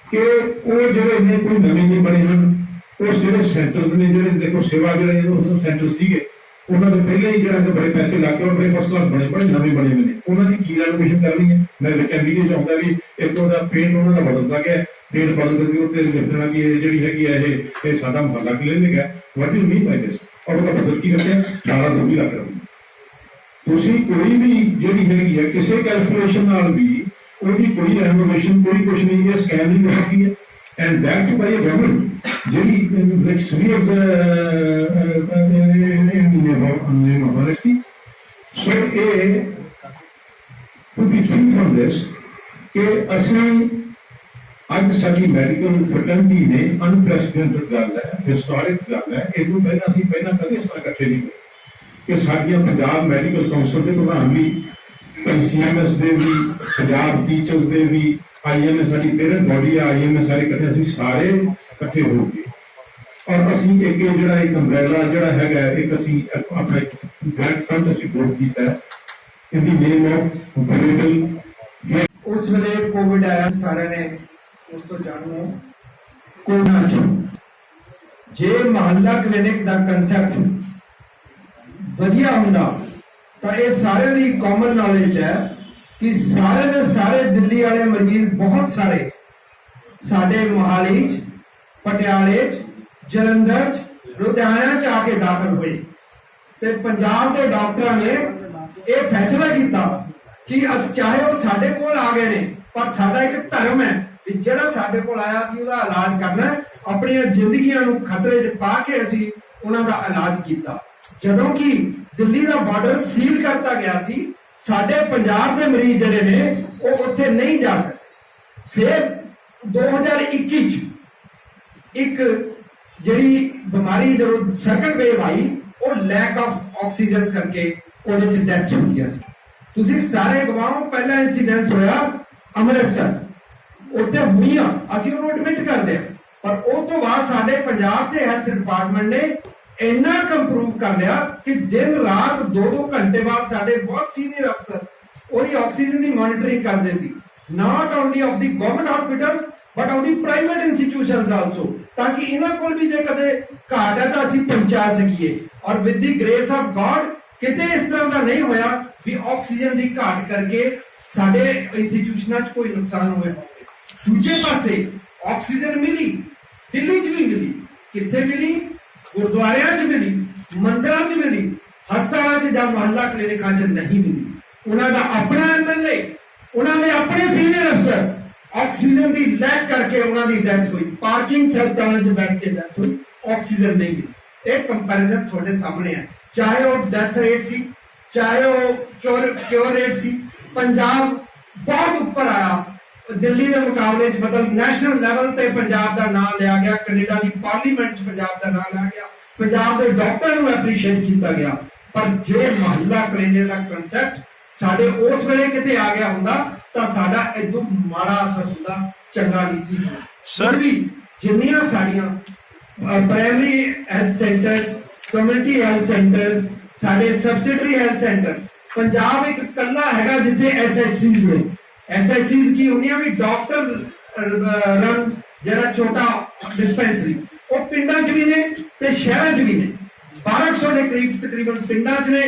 ਕਿ ਉਹ ਜਿਹੜੇ ਨੇ ਕੋਈ ਨਵੇਂ ਨਹੀਂ ਬਣੇ ਹਨ। ਉਸ ਜਿਹੜੇ ਸੈਂਟਰਸ ਨੇ ਜਿਹੜੇ ਦੇਖੋ ਸੇਵਾ ਜਿਹੜੇ ਸੈਂਟਰ ਸੀਗੇ ਉਹਨਾਂ ਦੇ ਪਹਿਲਾਂ ਹੀ ਜਿਹੜਾ ਬੜੇ ਪੈਸੇ ਲਾ ਕੇ ਬੜੇ ਫਸਟ ਕਲਾਸ ਬਣੇ ਨਵੇਂ ਬਣੇ ਹੋਏ ਨੇ, ਉਹਨਾਂ ਦੀ ਕੀ ਰੈਨੋਵੇਸ਼ਨ ਕਰਨੀ ਹੈ। ਮੈਂ ਕੈਂਡੀਡੇਟ ਚਾਹੁੰਦਾ ਵੀ ਇੱਕ ਉਹਦਾ ਪੇਂਟ ਉਹਨਾਂ ਦਾ ਬਦਲਦਾ ਗਿਆ, ਪੇਂਟ ਬਦਲ ਕੇ ਉੱਤੇ ਲਿਖਣਾ ਵੀ ਇਹ ਜਿਹੜੀ ਹੈਗੀ ਹੈ ਇਹ ਸਾਡਾ ਮੁਹੱਲਾ ਕਲੀਨਿਕ ਹੈ। ਵਾਟ ਯੂ ਮੀਨ ਬਾਈ ਦਿਸ? ਔਰ ਉਹਦਾ ਬਦਲ ਕੀ ਰੱਖਿਆ 18 ਲੱਖ ਰੁਪਏ। ਤੁਸੀਂ ਕੋਈ ਵੀ ਜਿਹੜੀ ਹੈਗੀ ਹੈ ਕਿਸੇ ਕੈਲਕੂਲੇਸ਼ਨ ਨਾਲ ਵੀ ਉਹਦੀ ਕੋਈ ਰੈਨੋਵੇਸ਼ਨ ਕੋਈ ਕੁਛ ਨਹੀਂ ਹੈ, ਸਕੈਮ ਨਹੀਂ ਕਰ ਸਕਦੀ ਹੈ। And that to by a government ਜਿਹੜੀ ਸੀਰੀਅਸ ਹੋਨੈਸਟੀ। ਸੋ ਇਹ to be free from this ਕਿ ਅਸੀਂ ਅੱਜ ਸਾਡੀ ਮੈਡੀਕਲ ਫਰਟਰਨਿਟੀ ਨੇ ਅਨਪ੍ਰੈਸੀਡੈਂਟਡ ਗੱਲ ਹੈ, ਹਿਸਟੋਰਿਕ ਗੱਲ ਹੈ। ਇਹਨੂੰ ਪਹਿਲਾਂ ਅਸੀਂ ਕਦੇ ਇਸ ਤਰ੍ਹਾਂ ਇਕੱਠੇ ਨਹੀਂ ਹੋਏ ਕਿ ਸਾਡੀਆਂ ਪੰਜਾਬ ਮੈਡੀਕਲ ਕਾਉਂਸਲ ਦੇ ਪ੍ਰਧਾਨ ਵੀ, ਸੀਐਮਐਸ ਦੇ ਵੀ, ਪੰਜਾਬ ਟੀਚਰਸ ਦੇ ਵੀ, ਆਈਐਮਐਸ ਸਾਡੀ ਪੇਰੈਂਟ ਬੋਡੀ ਆ, ਆਈਐਮਐਸ ਸਾਰੇ ਇਕੱਠੇ ਅਸੀਂ ਸਾਰੇ ਇਕੱਠੇ ਹੋ ਗਏ ਔਰ ਅਸੀਂ ਇੱਕ ਜਿਹੜਾ ਇੱਕ ਅੰਬਰੇਲਾ ਜਿਹੜਾ ਹੈਗਾ ਇੱਕ ਅਸੀਂ ਆਪਣਾ ਗ੍ਰੈਂਡ ਫੰਡ ਅਸੀਂ ਗਰੋਥ ਕੀਤਾ ਇਨ ਦੀ ਨੇਮ ਆਫ ਗਲੋਬਲ। ਉਸ ਵੇਲੇ ਕੋਵਿਡ ਆਇਆ, ਸਾਰਿਆਂ ਨੇ ਉਸ ਤੋਂ ਜਾਣੂ ਕੋਰੋਨਾ ਚ ਜੇ ਮੁਹੱਲਾ ਕਲੀਨਿਕ ਦਾ ਕਨਸੈਪਟ ਵਧੀਆ ਹੁੰਦਾ ਤਾਂ ਇਹ ਸਾਰਿਆਂ ਦੀ ਕਾਮਨ ਨੌਲੇਜ ਹੈ ਕਿ ਸਾਰੇ ਦੇ ਸਾਰੇ ਦਿੱਲੀ ਵਾਲੇ ਮਰੀਜ਼ ਬਹੁਤ ਸਾਰੇ ਸਾਡੇ ਮੋਹਾਲੀ ਚ, ਪਟਿਆਲੇ ਚ, ਜਲੰਧਰ ਚ, ਲੁਧਿਆਣਾ ਚ ਆ ਕੇ ਦਾਖਲ ਹੋਏ ਤੇ ਪੰਜਾਬ ਦੇ ਡਾਕਟਰਾਂ ਨੇ ਇਹ ਫੈਸਲਾ ਕੀਤਾ ਕਿ ਚਾਹੇ ਉਹ ਸਾਡੇ ਕੋਲ ਆ ਗਏ ਨੇ ਪਰ ਸਾਡਾ ਇੱਕ ਧਰਮ ਹੈ ਕਿ ਜਿਹੜਾ ਸਾਡੇ ਕੋਲ ਆਇਆ ਸੀ ਉਹਦਾ ਇਲਾਜ ਕਰਨਾ, ਆਪਣੀਆਂ ਜ਼ਿੰਦਗੀਆਂ ਨੂੰ ਖਤਰੇ 'ਚ ਪਾ ਕੇ ਅਸੀਂ ਉਹਨਾਂ ਦਾ ਇਲਾਜ ਕੀਤਾ। ਜਦੋਂ ਕਿ ਦਿੱਲੀ ਦਾ ਬਾਰਡਰ ਸੀਲ ਕਰਤਾ ਗਿਆ ਸੀ, ਸਾਡੇ ਪੰਜਾਬ ਦੇ ਮਰੀਜ਼ ਜਿਹੜੇ ਨੇ ਉਹ ਉੱਥੇ ਨਹੀਂ ਜਾ ਸਕਦੇ। ਫਿਰ 2021 ਚ ਇੱਕ ਜਿਹੜੀ ਬਿਮਾਰੀ ਜਦੋਂ ਸੈਕੰਡ ਵੇਵ ਆਈ ਉਹ ਲੈਕ ਆਫ ਆਕਸੀਜਨ ਕਰਕੇ ਉਹਦੇ ਚ ਡੈਥ ਹੋ ਗਿਆ ਸੀ। ਤੁਸੀਂ ਸਾਰੇ ਗਵਾਹੋ, ਪਹਿਲਾ ਇਨਸੀਡੈਂਟ ਹੋਇਆ ਅੰਮ੍ਰਿਤਸਰ, ਉੱਥੇ ਹੋਈਆਂ, ਅਸੀਂ ਉਹਨੂੰ ਐਡਮਿਟ ਕਰਦੇ ਹਾਂ, ਪਰ ਉਹ ਤੋਂ ਬਾਅਦ ਸਾਡੇ ਪੰਜਾਬ ਦੇ ਹੈਲਥ ਡਿਪਾਰਟਮੈਂਟ ਨੇ ਇੰਨਾ ਕੰਪਰੂਵ ਕਰ ਲਿਆ ਕਿ ਦਿਨ ਰਾਤ 2-2 ਘੰਟੇ ਬਾਅਦ ਸਾਡੇ ਬਹੁਤ ਸੀਨੀਅਰ ਅਫਸਰ ਉਹਦੀ ਆਕਸੀਜਨ ਦੀ ਮੋਨੀਟਰਿੰਗ ਕਰਦੇ ਸੀ, not only of the government hospital but of the private institutions also, ਤਾਂ ਕਿ ਇਹਨਾਂ ਕੋਲ ਵੀ ਜੇ ਕਦੇ ਘਾਟ ਹੈ ਤਾਂ ਅਸੀਂ ਪਹੁੰਚਾ ਸਕੀਏ। ਔਰ with the grace of god ਕਿਤੇ ਇਸ ਤਰ੍ਹਾਂ ਦਾ ਨਹੀਂ ਹੋਇਆ ਵੀ ਆਕਸੀਜਨ ਦੀ ਘਾਟ ਕਰਕੇ ਸਾਡੇ ਇੰਸਟੀਟਿਊਸ਼ਨਾਂ 'ਚ ਕੋਈ ਨੁਕਸਾਨ ਹੋਵੇ। ਦੂਜੇ ਪਾਸੇ ਆਕਸੀਜਨ ਮਿਲੀ, ਦਿੱਲੀ 'ਚ ਵੀ ਮਿਲੀ, ਕਿੱਥੇ ਮਿਲੀ? ਗੁਰਦੁਆਰਿਆਂ 'ਚ ਮਿਲੀ, ਮੰਦਿਰਾਂ 'ਚ ਮਿਲੀ, ਹਸਪਤਾਲਾਂ 'ਚ ਜਾਂ ਮੁਹੱਲਾ ਕਲੀਨਿਕਾਂ 'ਚ ਨਹੀਂ ਮਿਲੀ। ਉਹਨਾਂ ਦਾ ਆਪਣਾ ਐਮਐਲਏ, ਉਹਨਾਂ ਦੇ ਆਪਣੇ ਸੀਨੀਅਰ ਅਫਸਰ ਆਕਸੀਜਨ ਦੀ ਲੈਕ ਕਰਕੇ ਉਹਨਾਂ ਦੀ ਡੈਥ ਹੋਈ, ਪਾਰਕਿੰਗ ਹਸਪਤਾਲਾਂ 'ਚ ਬੈਠ ਕੇ ਡੈਥ ਹੋਈ, ਆਕਸੀਜਨ ਨਹੀਂ ਮਿਲੀ। ਇਹ ਕੰਪੈਰੀਜ਼ਨ ਤੁਹਾਡੇ ਸਾਹਮਣੇ ਹੈ, ਚਾਹੇ ਉਹ ਡੈਥ ਰੇਟ ਸੀ, ਚਾਹੇ ਉਹ ਕਿਉਰ ਰੇਟ ਸੀ। ਪੰਜਾਬ ਬਹੁਤ ਉੱਪਰ ਆਇਆ ਦਿੱਲੀ ਦੇ ਮੁਕਾਬਲੇ 'ਚ, ਮਤਲਬ ਨੈਸ਼ਨਲ ਲੈਵਲ ਤੇ ਪੰਜਾਬ ਦਾ ਨਾਮ ਲਿਆ ਗਿਆ, ਕੈਨੇਡਾ ਦੀ ਪਾਰਲੀਮੈਂਟ 'ਚ ਪੰਜਾਬ ਦਾ ਨਾਮ ਲਿਆ ਗਿਆ, ਪੰਜਾਬ ਦੇ ਡਾਕਟਰਾਂ ਨੂੰ ਐਪਰੀਸ਼ੀਏਟ ਕੀਤਾ ਗਿਆ। ਪਰ ਜੇ ਮੁਹੱਲਾ ਕਲੀਨਿਕ ਦਾ ਕਨਸੈਪਟ ਸਾਡੇ ਉਸ ਵੇਲੇ ਕਿਤੇ ਆ ਗਿਆ ਹੁੰਦਾ ਤਾਂ ਸਾਡਾ ਇਦੋਂ ਮਾੜਾ ਅਸਰ ਹੁੰਦਾ, ਚੰਗਾ ਨਹੀਂ ਸੀ। ਸਰ ਵੀ ਜਿੰਨੀਆਂ ਸਾਡੀਆਂ primary health centre, community health centre, ਸਾਡੇ ਸਬਸਿਡਰੀ ਹੈਲਥ ਸੈਂਟਰ, ਪੰਜਾਬ ਇੱਕ ਕੱਲਾ ਹੈਗਾ ਜਿੱਥੇ SHCs ਨੇ। SHCs ਕੀ ਹੁੰਦੀਆਂ ਵੀ ਡਾਕਟਰ ਰਨ ਜਿਹੜਾ ਛੋਟਾ ਡਿਸਪੈਂਸਰੀ, ਉਹ ਪਿੰਡਾਂ 'ਚ ਵੀ ਨੇ ਤੇ ਸ਼ਹਿਰਾਂ 'ਚ ਵੀ ਨੇ। 1200 ਦੇ ਕਰੀਬ ਤਕਰੀਬਨ ਪਿੰਡਾਂ 'ਚ ਨੇ,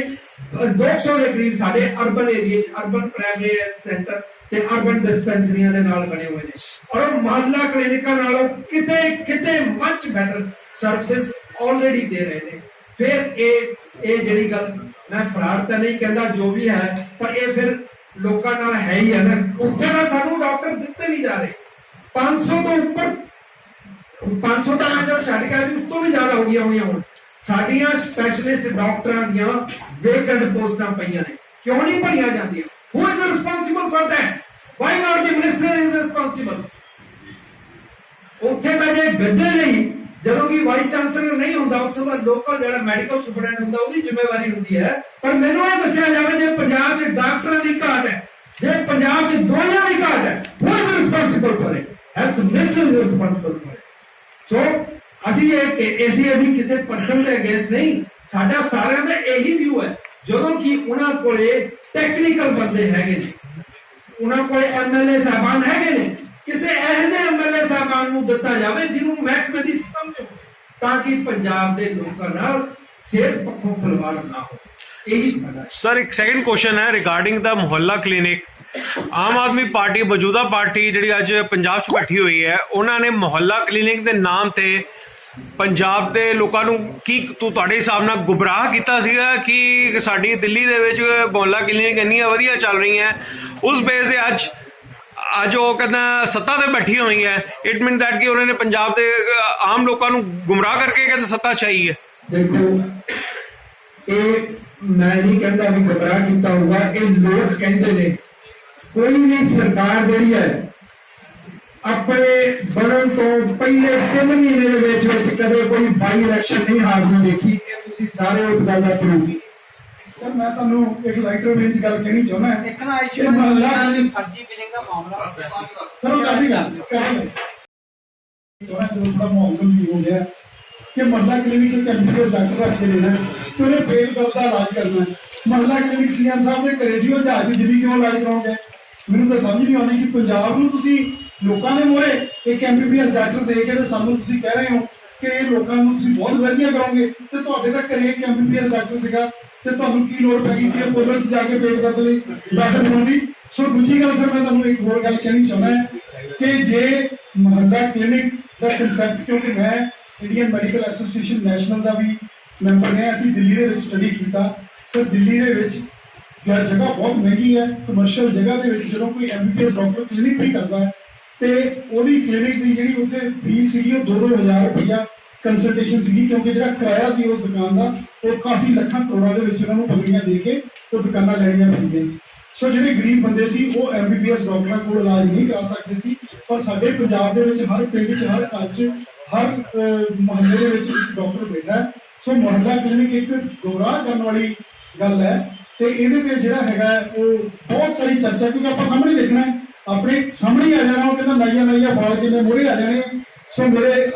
200 ਦੇ ਕਰੀਬ ਸਾਡੇ ਅਰਬਨ ਏਰੀਏ 'ਚ ਅਰਬਨ ਪ੍ਰਾਇਮਰੀ ਹੈਲਥ ਸੈਂਟਰ ਤੇ ਅਰਬਨ ਡਿਸਪੈਂਸਰੀਆਂ ਦੇ ਨਾਲ ਬਣੇ ਹੋਏ ਨੇ। ਔਰ ਮੁਹੱਲਾ ਕਲੀਨਿਕਾਂ ਨਾਲੋਂ ਕਿਤੇ ਮੱਚ ਬੈਟਰ ਸਰਵਿਸਿਜ਼ ਆਲਰੇਡੀ ਦੇ ਰਹੇ ਨੇ। ਫਿਰ ਇਹ ਜਿਹੜੀ ਗੱਲ, ਮੈਂ ਫਰਾਡ ਤਾਂ ਨਹੀਂ ਕਹਿੰਦਾ, ਜੋ ਵੀ ਹੈ, ਪਰ ਇਹ ਫਿਰ ਲੋਕਾਂ ਨਾਲ ਹੈ ਹੀ ਹੈ ਨਾ। ਉੱਥੇ ਤਾਂ ਸਾਨੂੰ ਡਾਕਟਰ ਦਿੱਤੇ ਨਹੀਂ ਜਾ ਰਹੇ, 500 ਤੋਂ ਉੱਪਰ, 500 ਤਾਂ ਮੈਂ ਜਦ ਛੱਡ ਕੇ ਆਇਆ ਉਸ ਤੋਂ ਵੀ ਜ਼ਿਆਦਾ ਹੋ ਗਈਆਂ ਹੋਈਆਂ। ਹੁਣ ਸਾਡੀਆਂ ਸਪੈਸ਼ਲਿਸਟ ਡਾਕਟਰਾਂ ਦੀਆਂ ਵੇਕੈਂਟ ਪੋਸਟਾਂ ਪਈਆਂ ਨੇ, ਕਿਉਂ ਨਹੀਂ ਭਰੀਆਂ ਜਾਂਦੀਆਂ? Who is responsible for that? Why not the minister is responsible? ਉੱਥੇ ਤਾਂ ਜੇ ਗੱਦੇ ਨਹੀਂ, ਜਦੋਂ ਕਿ ਵਾਈਸ ਚਾਂਸਲਰ ਨਹੀਂ ਹੁੰਦਾ, ਉੱਥੋਂ ਦਾ ਲੋਕਲ ਜਿਹੜਾ ਮੈਡੀਕਲ ਸੁਪਰਡੈਂਟ ਹੁੰਦਾ ਉਹਦੀ ਜ਼ਿੰਮੇਵਾਰੀ ਹੁੰਦੀ ਹੈ। ਪਰ ਮੈਨੂੰ ਇਹ ਦੱਸਿਆ ਜਾਵੇ ਜੇ ਪੰਜਾਬ 'ਚ ਡਾਕਟਰਾਂ ਦੀ ਘਾਟ ਹੈ, ਜੇ ਪੰਜਾਬ 'ਚ ਦਵਾਈਆਂ ਦੀ ਘਾਟ ਹੈ, who is responsible for it? Health minister is responsible for it. ਸੋ ਅਸੀਂ ਕਿਸੇ ਪਰਸਨ ਦੇ ਅਗੇਂਸਟ ਨਹੀਂ, ਸਾਡਾ ਸਾਰਿਆਂ ਦਾ ਇਹੀ ਵਿਊ ਹੈ। ਜਦੋਂ ਕਿ ਉਹਨਾਂ ਕੋਲੇ ਟੈਕਨੀਕਲ ਬੰਦੇ ਹੈਗੇ ਨੇ, ਉਹਨਾਂ ਕੋਲੇ ਐਮਐਲਏ ਸਾਹਿਬਾਨ ਹੈਗੇ ਨੇ, ਕਿਸੇ ਇਹੋ ਜਿਹੇ ਐਮਐਲਏ ਸਾਹਿਬਾਨ ਨੂੰ ਦਿੱਤਾ ਜਾਵੇ ਜਿਹਨੂੰ ਮਹਿਕਮੇ ਦੀ ਸਮਝ ਹੋਵੇ, ਤਾਂ ਕਿ ਪੰਜਾਬ ਦੇ ਲੋਕਾਂ ਨਾਲ ਸਿਹਤ ਪੱਖੋਂ ਖਿਲਵਾੜ ਨਾ ਹੋ। ਇਹੀ ਸਾਡਾ ਸਰ ਇੱਕ ਸੈਕੰਡ ਕੁਐਸਚਨ ਹੈ ਰਿਗਾਰਡਿੰਗ ਦਾ ਮੁਹੱਲਾ ਕਲੀਨਿਕ। ਆਮ ਆਦਮੀ ਪਾਰਟੀ ਮੌਜੂਦਾ ਪਾਰਟੀ ਜਿਹੜੀ ਅੱਜ ਪੰਜਾਬ 'ਚ ਬੈਠੀ ਹੋਈ ਹੈ, ਉਹਨਾਂ ਨੇ ਮੁਹੱਲਾ ਕਲੀਨਿਕ ਦੇ ਨਾਮ ਤੇ ਪੰਜਾਬ ਦੇ ਲੋਕਾਂ ਨੂੰ ਕੀ ਤੁਹਾਡੇ ਹਿਸਾਬ ਨਾਲ ਗੁੰਮਰਾਹ ਕੀਤਾ ਸੀਗਾ ਕਿ ਸਾਡੀ ਦਿੱਲੀ ਦੇ ਵਿੱਚ ਮੁਹੱਲਾ ਕਲੀਨਿਕ ਇੰਨੀਆਂ ਵਧੀਆ ਚੱਲ ਰਹੀਆਂ, ਉਸ ਬੇਸ ਦੇ ਅੱਜ ਉਹ ਕਹਿੰਦਾ ਸੱਤਾ ਤੇ ਬੈਠੀ ਹੋਈ ਹੈ। ਇਟ ਮੀਨ ਦੈਟ ਕਿ ਉਹਨਾਂ ਨੇ ਪੰਜਾਬ ਦੇ ਆਮ ਲੋਕਾਂ ਨੂੰ ਗੁੰਮਰਾਹ ਕਰਕੇ ਕਹਿੰਦੇ ਸੱਤਾ ਚਾਹੀਏ। ਦੇਖੋ, ਇਹ ਮੈਂ ਨਹੀਂ ਕਹਿੰਦਾ ਵੀ ਗੁੰਮਰਾਹ ਕੀਤਾ ਹੋਊਗਾ, ਇਹ ਲੋਕ ਕਹਿੰਦੇ ਨੇ। ਕੋਈ ਵੀ ਸਰਕਾਰ ਜਿਹੜੀ ਹੈ ਆਪਣੇ ਬਣਨ ਤੋਂ ਪਹਿਲੇ 3 ਮਹੀਨੇ ਦੇ ਵਿੱਚ ਕਦੇ ਕੋਈ ਬਾਈ ਇਲੈਕਸ਼ਨ ਨਹੀਂ ਹਾਰਦੀ ਦੇਖੀ। ਇਹ ਤੁਸੀਂ ਸਾਰੇ ਉਸ ਗੱਲ ਦਾ ਪ੍ਰੂਫ। ਸਰ ਮੈਂ ਤੁਹਾਨੂੰ ਇੱਕ ਲਾਈਟਰ ਵਿੱਚ ਗੱਲ ਕਹਿਣੀ ਚਾਹੁੰਦਾ ਹਾਂ। ਇੱਕ ਨਾ ਆਯੁਸ਼ਮਾਨ ਦੀ ਫਰਜ਼ੀ ਬਿਲਿੰਗ ਦਾ ਮਾਮਲਾ ਸਰ ਉਹ ਕਾਫੀ ਗੱਲ ਕਰਾਂਗੇ ਥੋੜਾ ਮਾਹੌਲ ਵੀ ਹੋ ਗਿਆ ਕਿ ਮਹੱਲਾ ਕਲੀਨਿਕ ਦੇ ਕੰਪਿਊਟਰ ਡਾਕਟਰ ਰੱਖ ਕੇ ਦੇਣਾ ਤੇ ਉਹਨੇ ਪੇਟ ਦਰਦ ਦਾ ਇਲਾਜ ਕਰਨਾ। ਮਹੱਲਾ ਕਲੀਨਿਕ ਸੀਐਮ ਸਾਹਿਬ ਦੇ ਘਰੇ ਸੀ, ਉਹ ਜਹਾਜ਼ ਦੀ ਦਿੱਲੀ ਕਿਉਂ ਇਲਾਜ ਕਰਾਉਂਗੇ? ਮੈਨੂੰ ਤਾਂ ਸਮਝ ਨਹੀਂ ਆਉਂਦੀ ਕਿ ਪੰਜਾਬ ਨੂੰ ਤੁਸੀਂ ਲੋਕਾਂ ਦੇ ਮੂਹਰੇ ਇੱਕ ਐਮਬੀਬੀਐਸ ਡਾਕਟਰ ਦੇ ਕੇ ਤੇ ਸਾਨੂੰ ਤੁਸੀਂ ਕਹਿ ਰਹੇ ਹੋ ਕਿ ਇਹ ਲੋਕਾਂ ਨੂੰ ਤੁਸੀਂ ਬਹੁਤ ਵਧੀਆ ਕਰੋਗੇ, ਤੇ ਤੁਹਾਡੇ ਤਾਂ ਘਰੇ ਇੱਕ ਐਮਬੀਬੀਐਸ ਡਾਕਟਰ ਸੀਗਾ ਤੇ ਤੁਹਾਨੂੰ ਕੀ ਲੋੜ ਪੈ ਗਈ ਸੀ ਅਪੋਲੋ 'ਚ ਜਾ ਕੇ ਪੇਟ ਦਰਦ ਲਈ ਡਾਕਟਰ ਬਣਾਉਣ ਦੀ? ਸੋ ਦੂਜੀ ਗੱਲ ਸਰ ਮੈਂ ਤੁਹਾਨੂੰ ਇੱਕ ਹੋਰ ਗੱਲ ਕਹਿਣੀ ਚਾਹੁੰਦਾ ਹਾਂ ਕਿ ਜੇ ਮੁਹੱਲਾ ਕਲੀਨਿਕ ਦਾ ਕਨਸੈਪਟ, ਕਿਉਂਕਿ ਮੈਂ ਇੰਡੀਅਨ ਮੈਡੀਕਲ ਐਸੋਸੀਏਸ਼ਨ ਨੈਸ਼ਨਲ ਦਾ ਵੀ ਮੈਂਬਰ ਨੇ, ਅਸੀਂ ਦਿੱਲੀ ਦੇ ਵਿੱਚ ਸਟੱਡੀ ਕੀਤਾ। ਸਰ ਦਿੱਲੀ ਦੇ ਵਿੱਚ ਜਗ੍ਹਾ ਬਹੁਤ ਮਹਿੰਗੀ ਹੈ, ਕਮਰਸ਼ੀਅਲ ਜਗ੍ਹਾ ਦੇ ਵਿੱਚ ਜਦੋਂ ਕੋਈ ਐਮਬੀਬੀਐਸ ਡਾਕਟਰ ਕਲੀਨਿਕ ਵੀ ਕਰਦਾ ਹੈ ਤੇ ਉਹਦੀ ਕਲੀਨਿਕ ਦੀ ਜਿਹੜੀ ਉੱਥੇ ਫੀਸ ਸੀਗੀ ਉਹ 2-2000 ਰੁਪਈਆ ਕੰਸਲਟੇਸ਼ਨ ਸੀਗੀ, ਕਿਉਂਕਿ ਜਿਹੜਾ ਕਿਰਾਇਆ ਸੀ ਉਸ ਦੁਕਾਨ ਦਾ ਉਹ ਕਾਫੀ ਲੱਖਾਂ ਕਰੋੜਾਂ ਦੇ ਵਿੱਚ ਉਹਨਾਂ ਨੂੰ ਪਗੜੀਆਂ ਦੇ ਕੇ ਉਹ ਦੁਕਾਨਾਂ ਲੈਣੀਆਂ ਪੈਂਦੀਆਂ ਸੀ। ਸੋ ਜਿਹੜੇ ਗਰੀਬ ਬੰਦੇ ਸੀ ਉਹ ਐਮਬੀਬੀਐਸ ਡਾਕਟਰਾਂ ਕੋਲ ਇਲਾਜ ਨਹੀਂ ਕਰਾ ਸਕਦੇ ਸੀ। ਪਰ ਸਾਡੇ ਪੰਜਾਬ ਦੇ ਵਿੱਚ ਹਰ ਪਿੰਡ 'ਚ, ਹਰ ਘਰ 'ਚ, ਹਰ ਮੁਹੱਲੇ ਦੇ ਵਿੱਚ ਇੱਕ ਡਾਕਟਰ ਬੈਠਾ ਹੈ। ਸੋ ਮੁਹੱਲਾ ਕਲੀਨਿਕ ਇੱਕ ਗੁੰਮਰਾਹ ਕਰਨ ਵਾਲੀ ਗੱਲ ਹੈ ਤੇ ਇਹਦੇ ਤੇ ਜਿਹੜਾ ਹੈਗਾ ਉਹ ਬਹੁਤ ਸਾਰੀ ਚਰਚਾ, ਕਿਉਂਕਿ ਆਪਾਂ ਸਾਹਮਣੇ ਦੇਖਣਾ ਹੈ, ਆਪਣੇ ਸਾਹਮਣੇ ਆ ਜਾਣਾ। ਉਹ ਕਹਿੰਦਾ ਨਾਈਆਂ ਬਾਲ ਜਿੰਨੇ ਮੋਹਰੇ ਆ ਜਾਣੇ। ਸੋ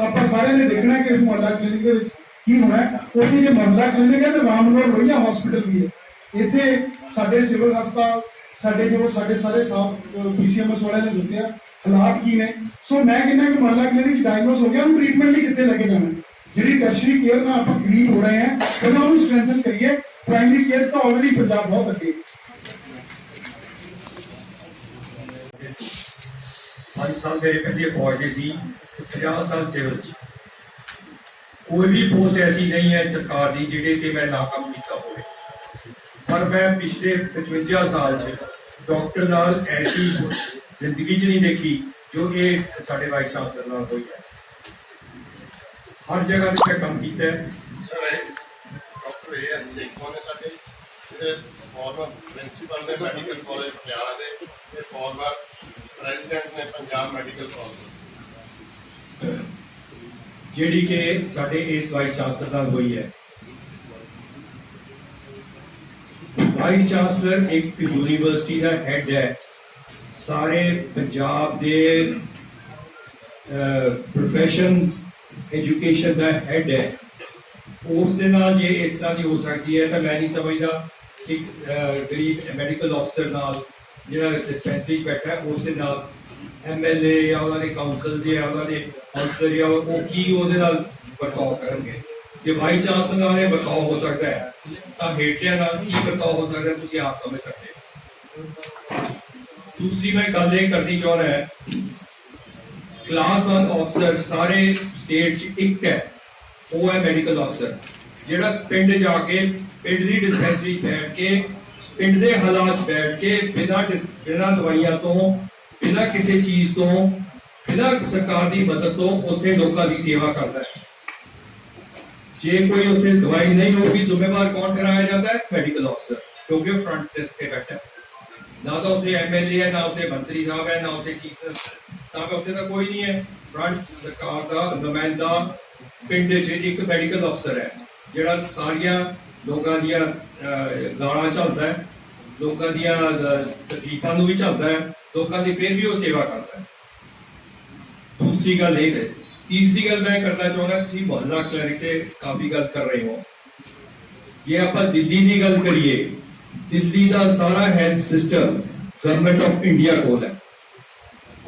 ਆਪਾਂ ਸਾਰਿਆਂ ਨੇ ਦੇਖਣਾ ਕਿ ਇਸ ਮੁਹੱਲਾ ਕਲੀਨਿਕ ਦੇ ਵਿੱਚ ਕੀ ਹੋਣਾ ਹੈ। ਉੱਥੇ ਜੇ ਮੁਹੱਲਾ ਕਲੀਨਿਕ ਹੈ ਤਾਂ ਰਾਮ ਮਨੋਹਰ ਲੋਹੀਆ ਹਸਪੀਟਲ ਵੀ ਹੈ। ਇੱਥੇ ਸਾਡੇ ਸਿਵਲ ਹਸਪਤਾਲ, ਸਾਡੇ ਸਾਰੇ ਸਾਫ ਪੀਸੀਐਮਐਸ ਵਾਲਿਆਂ ਨੇ ਦੱਸਿਆ ਹਾਲਾਤ ਕੀ ਨੇ। ਸੋ ਮੈਂ ਕਹਿੰਦਾ ਕਿ ਮੁਹੱਲਾ ਕਲੀਨਿਕ ਡਾਇਗਨੋਸ ਹੋ ਗਿਆ, ਉਹਨੂੰ ਟ੍ਰੀਟਮੈਂਟ ਲਈ ਕਿੱਥੇ ਲੈ ਕੇ ਜਾਣਾ? ਜਿਹੜੀ ਟੈਰਸ਼ਰੀ ਕੇਅਰ ਨਾਲ ਆਪਾਂ ਗਰੀਬ ਹੋ ਰਹੇ ਹਾਂ, ਪਹਿਲਾਂ ਉਹਨੂੰ ਸਟਰੈਂਥਨ ਕਰੀਏ। ਪ੍ਰਾਇਮਰੀ ਕੇਅਰ ਤਾਂ ਆਲਰੇਡੀ ਪੰਜਾਬ ਬਹੁਤ ਅੱਗੇ। आज साल मेरे कभी फौज सी 50 साल सिविल कोई भी पोस्ट ऐसी नहीं है सरकार की जिहदे ते मैं ना काम किया होवे, पर मैं पिछले 55 साल डॉक्टर नाल ऐसी जिंदगी च नहीं देखी जो कि साडे वाइस चांसलर नाल होई है। हर जगह ते मैं काम किया है। डॉक्टर ए एस सेखों ने साडे ਜਿਹੜੇ ਫਾਰਮਰ ਪ੍ਰਿੰਸੀਪਲ ਦੇ ਮੈਡੀਕਲ ਕਾਲਜ ਪਟਿਆਲਾ ਦੇ ਤੇ ਫਾਰਮਰ ਪ੍ਰੈਜ਼ੀਡੈਂਟ ਨੇ ਪੰਜਾਬ ਮੈਡੀਕਲ ਕਾਲਜ, ਜਿਹੜੀ ਕਿ ਸਾਡੇ ਇਸ ਵਾਈਸ ਚਾਂਸਲਰ ਨਾਲ ਹੋਈ ਹੈ। ਵਾਈਸ ਚਾਂਸਲਰ ਇੱਕ ਯੂਨੀਵਰਸਿਟੀ ਦਾ ਹੈਡ ਹੈ, ਸਾਰੇ ਪੰਜਾਬ ਦੇ ਪ੍ਰੋਫੈਸ਼ਨ ਐਜੂਕੇਸ਼ਨ ਦਾ ਹੈਡ ਹੈ। ਉਸ ਦੇ ਨਾਲ ਜੇ ਇਸ ਤਰ੍ਹਾਂ ਦੀ ਹੋ ਸਕਦੀ ਹੈ ਤਾਂ ਮੈਂ ਨਹੀਂ ਸਮਝਦਾ ਇੱਕ ਗਰੀਬ ਮੈਡੀਕਲ ਅਫਸਰ ਨਾਲ ਜਿਹੜਾ ਡਿਸਪੈਂਸਰੀ ਬੈਠਾ ਉਸ ਦੇ ਨਾਲ ਐਮਐਲਏ ਜਾਂ ਉਹਨਾਂ ਦੇ ਕਾਉਂਸਲ ਦੇ ਜਾਂ ਉਹਨਾਂ ਦੇ ਕਾਉਂਸਲਰ ਜਾਂ ਉਹ ਕੀ ਉਹਦੇ ਨਾਲ ਵਰਤਾਓ ਕਰਨਗੇ। ਜੇ ਵਾਈਸ ਚਾਂਸਲਰ ਨਾਲ ਇਹ ਵਰਤਾਓ ਹੋ ਸਕਦਾ ਹੈ ਤਾਂ ਹੇਠਿਆਂ ਨਾਲ ਕੀ ਵਰਤਾਓ ਹੋ ਸਕਦਾ ਤੁਸੀਂ ਆਪ ਸਮਝ ਸਕਦੇ ਹੋ। ਦੂਸਰੀ ਮੈਂ ਗੱਲ ਇਹ ਕਰਨੀ ਚਾਹੁੰਦਾ ਹੈ, ਕਲਾਸ 1 ਅਫਸਰ ਸਾਰੇ ਸਟੇਟ 'ਚ ਇੱਕ ਹੈ, ਉਹ ਹੈ ਮੈਡੀਕਲ ਅਫਸਰ, ਜਿਹੜਾ ਪਿੰਡ ਜਾ ਕੇ ਪਿੰਡ ਦੀ ਡਿਸਪੈਂਸਰੀ ਬੈਠ ਕੇ ਪਿੰਡ ਦੇ ਹਾਲਾਤ ਬੈਠ ਕੇ ਬਿਨਾਂ ਦਵਾਈਆਂ ਤੋਂ, ਬਿਨਾਂ ਕਿਸੇ ਚੀਜ਼ ਤੋਂ, ਬਿਨਾਂ ਸਰਕਾਰ ਦੀ ਮਦਦ ਤੋਂ ਉੱਥੇ ਲੋਕਾਂ ਦੀ ਸੇਵਾ ਕਰਦਾ ਹੈ। ਜੇ ਕੋਈ ਉੱਥੇ ਦਵਾਈ ਨਹੀਂ ਹੋਊਗੀ ਜ਼ਿੰਮੇਵਾਰ ਕੌਣ ਠਹਿਰਾਇਆ ਜਾਂਦਾ ਹੈ? ਮੈਡੀਕਲ ਅਫਸਰ, ਕਿਉਂਕਿ ਫਰੰਟ ਡੈਸਕ ਤੇ ਬੈਠਾ। ਨਾ ਤਾਂ ਉੱਥੇ ਐਮਐਲਏ ਹੈ, ਨਾ ਉੱਥੇ ਮੰਤਰੀ ਸਾਹਿਬ ਹੈ, ਨਾ ਉੱਥੇ ਚੀਫ ਮਿਨਿਸਟਰ। ਸਾਹਮਣੇ ਉੱਥੇ ਤਾਂ ਕੋਈ ਨਹੀਂ ਹੈ। ਫਰੰਟ ਸਰਕਾਰ ਦਾ ਨੁਮਾਇੰਦਾ ਪਿੰਡ 'ਚ ਇੱਕ ਮੈਡੀਕਲ ਅਫਸਰ ਹੈ ਜਿਹੜਾ ਸਾਰੀਆਂ ਲੋਕਾਂ ਦੀਆਂ ਗਾਲਾਂ ਝੱਲਦਾ ਹੈ, ਲੋਕਾਂ ਦੀਆਂ ਤਕਲੀਫਾਂ ਨੂੰ ਵੀ ਝੱਲਦਾ ਹੈ, ਲੋਕਾਂ ਦੀ ਫਿਰ ਵੀ ਉਹ ਸੇਵਾ ਕਰਦਾ ਹੈ। ਦੂਸਰੀ ਗੱਲ ਇਹ ਹੈ। ਤੀਸਰੀ ਗੱਲ ਮੈਂ ਕਰਨਾ ਚਾਹੁੰਦਾ, ਤੁਸੀਂ ਮੁਹੱਲਾ ਕਲੀਨਿਕ ਤੇ ਕਾਫੀ ਗੱਲ ਕਰ ਰਹੇ ਹੋ। ਜੇ ਆਪਾਂ ਦਿੱਲੀ ਦੀ ਗੱਲ ਕਰੀਏ, ਦਿੱਲੀ ਦਾ ਸਾਰਾ health system government of India ਕੋਲ ਹੈ।